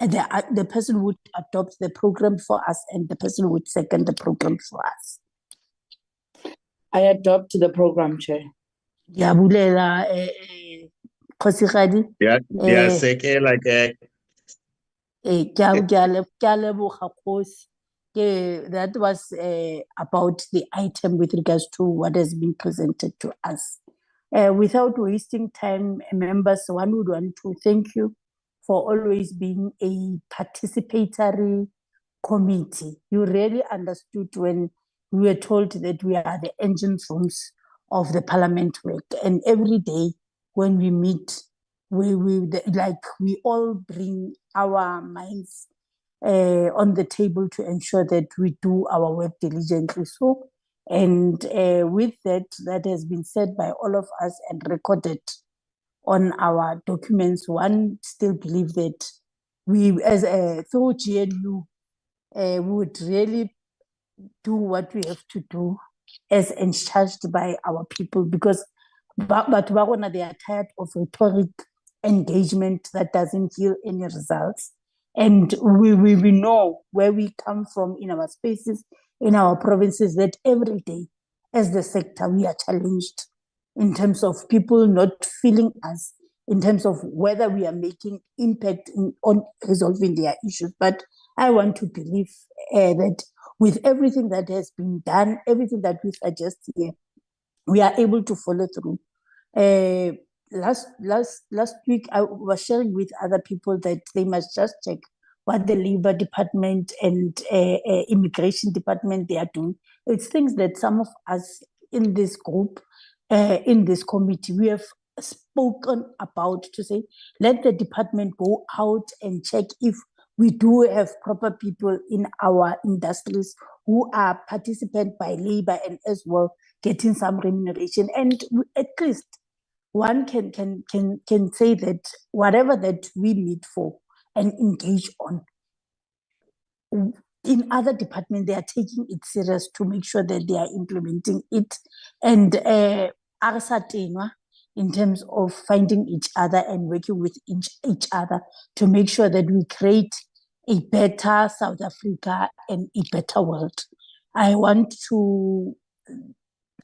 the person would adopt the program for us and the person would second the program for us. I adopt the program, Chair. Yabulela Kosigadi. Yeah, that was about the item with regards to what has been presented to us. Without wasting time, members, one would want to thank you for always being a participatory committee. You really understood when we were told that we are the engine rooms of the parliament work, and every day when we meet, we all bring our minds on the table to ensure that we do our work diligently. So, and with that has been said by all of us and recorded on our documents, one still believe that we, as through GNU, would really do what we have to do as encouraged by our people, because but they are tired of rhetoric engagement that doesn't yield any results. And we know where we come from in our spaces, in our provinces, that every day as the sector we are challenged in terms of people not feeling us, in terms of whether we are making impact on resolving their issues. But I want to believe that with everything that has been done, everything that we suggest here, we are able to follow through. Last week, I was sharing with other people that they must just check what the Labor Department and Immigration Department they are doing. It's things that some of us in this group, in this committee, we have spoken about, to say, let the department go out and check if we do have proper people in our industries who are participant by labor and as well getting some remuneration. And at least one can say that whatever that we meet for and engage on, in other departments, they are taking it serious to make sure that they are implementing it. And in terms of finding each other and working with each other to make sure that we create a better South Africa and a better world. I want to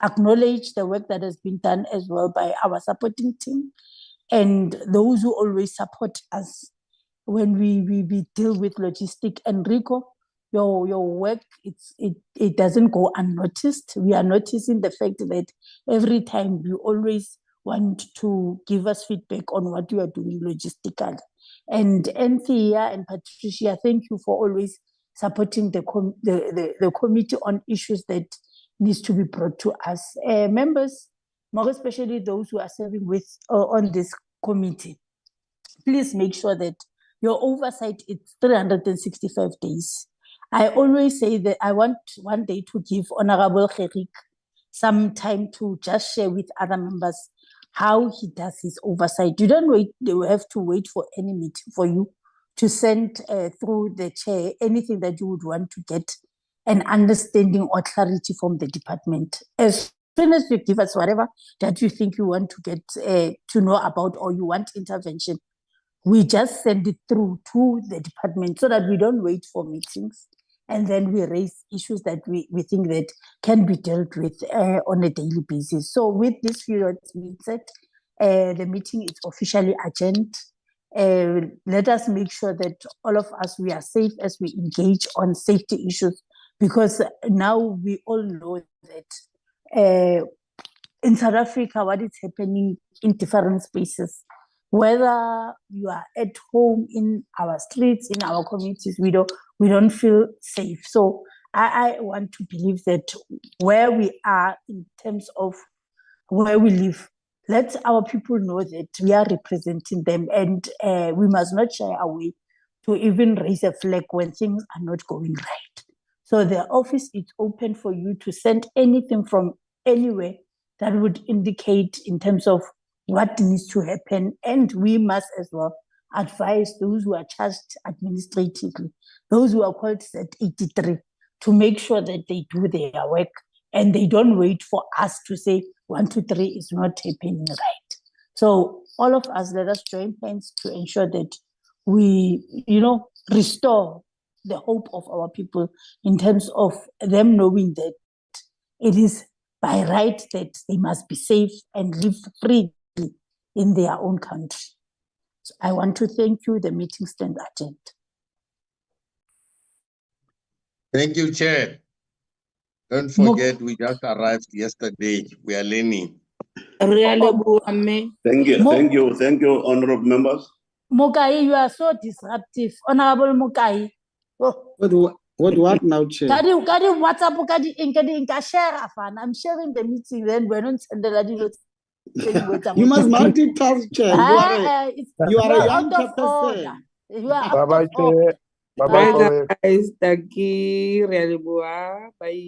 acknowledge the work that has been done as well by our supporting team and those who always support us when we deal with logistics. Enrico, your work, it doesn't go unnoticed. We are noticing the fact that every time you always want to give us feedback on what you are doing logistically. And Anthea and Patricia, thank you for always supporting the committee on issues that needs to be brought to us. Members, more especially those who are serving with on this committee, please make sure that your oversight is 365 days. I always say that I want one day to give Honorable Gerik some time to just share with other members how he does his oversight. You don't wait, they will have to wait for any meeting for you to send through the chair anything that you would want to get an understanding or clarity from the department. As soon as you give us whatever that you think you want to get to know about or you want intervention, we just send it through to the department so that we don't wait for meetings and then we raise issues that we think that can be dealt with on a daily basis. So with this few words being said, the meeting is officially adjourned. Let us make sure that all of us, we are safe as we engage on safety issues, because now we all know that in South Africa, what is happening in different spaces, whether you are at home, in our streets, in our communities, we don't feel safe. So I want to believe that where we are in terms of where we live, let our people know that we are representing them, and we must not shy away to even raise a flag when things are not going right. So the office is open for you to send anything from anywhere that would indicate in terms of what needs to happen. And we must as well advise those who are charged administratively, those who are called at 83, to make sure that they do their work and they don't wait for us to say 1, 2, 3 is not happening right. So all of us, let us join hands to ensure that we, restore the hope of our people in terms of them knowing that it is by right that they must be safe and live freely in their own country. So I want to thank you. The meeting stands adjourned. Thank you, Chair. Don't forget, we just arrived yesterday. We are learning. Thank you, honorable members. Mokai, you are so disruptive. Honorable Mokai. Oh. What now, Chair? WhatsApp, share. I'm sharing the meeting, then we're not sending the You must multitask, Chair. You are a young person. You are out of order. Bye, guys. Thank you. Bye.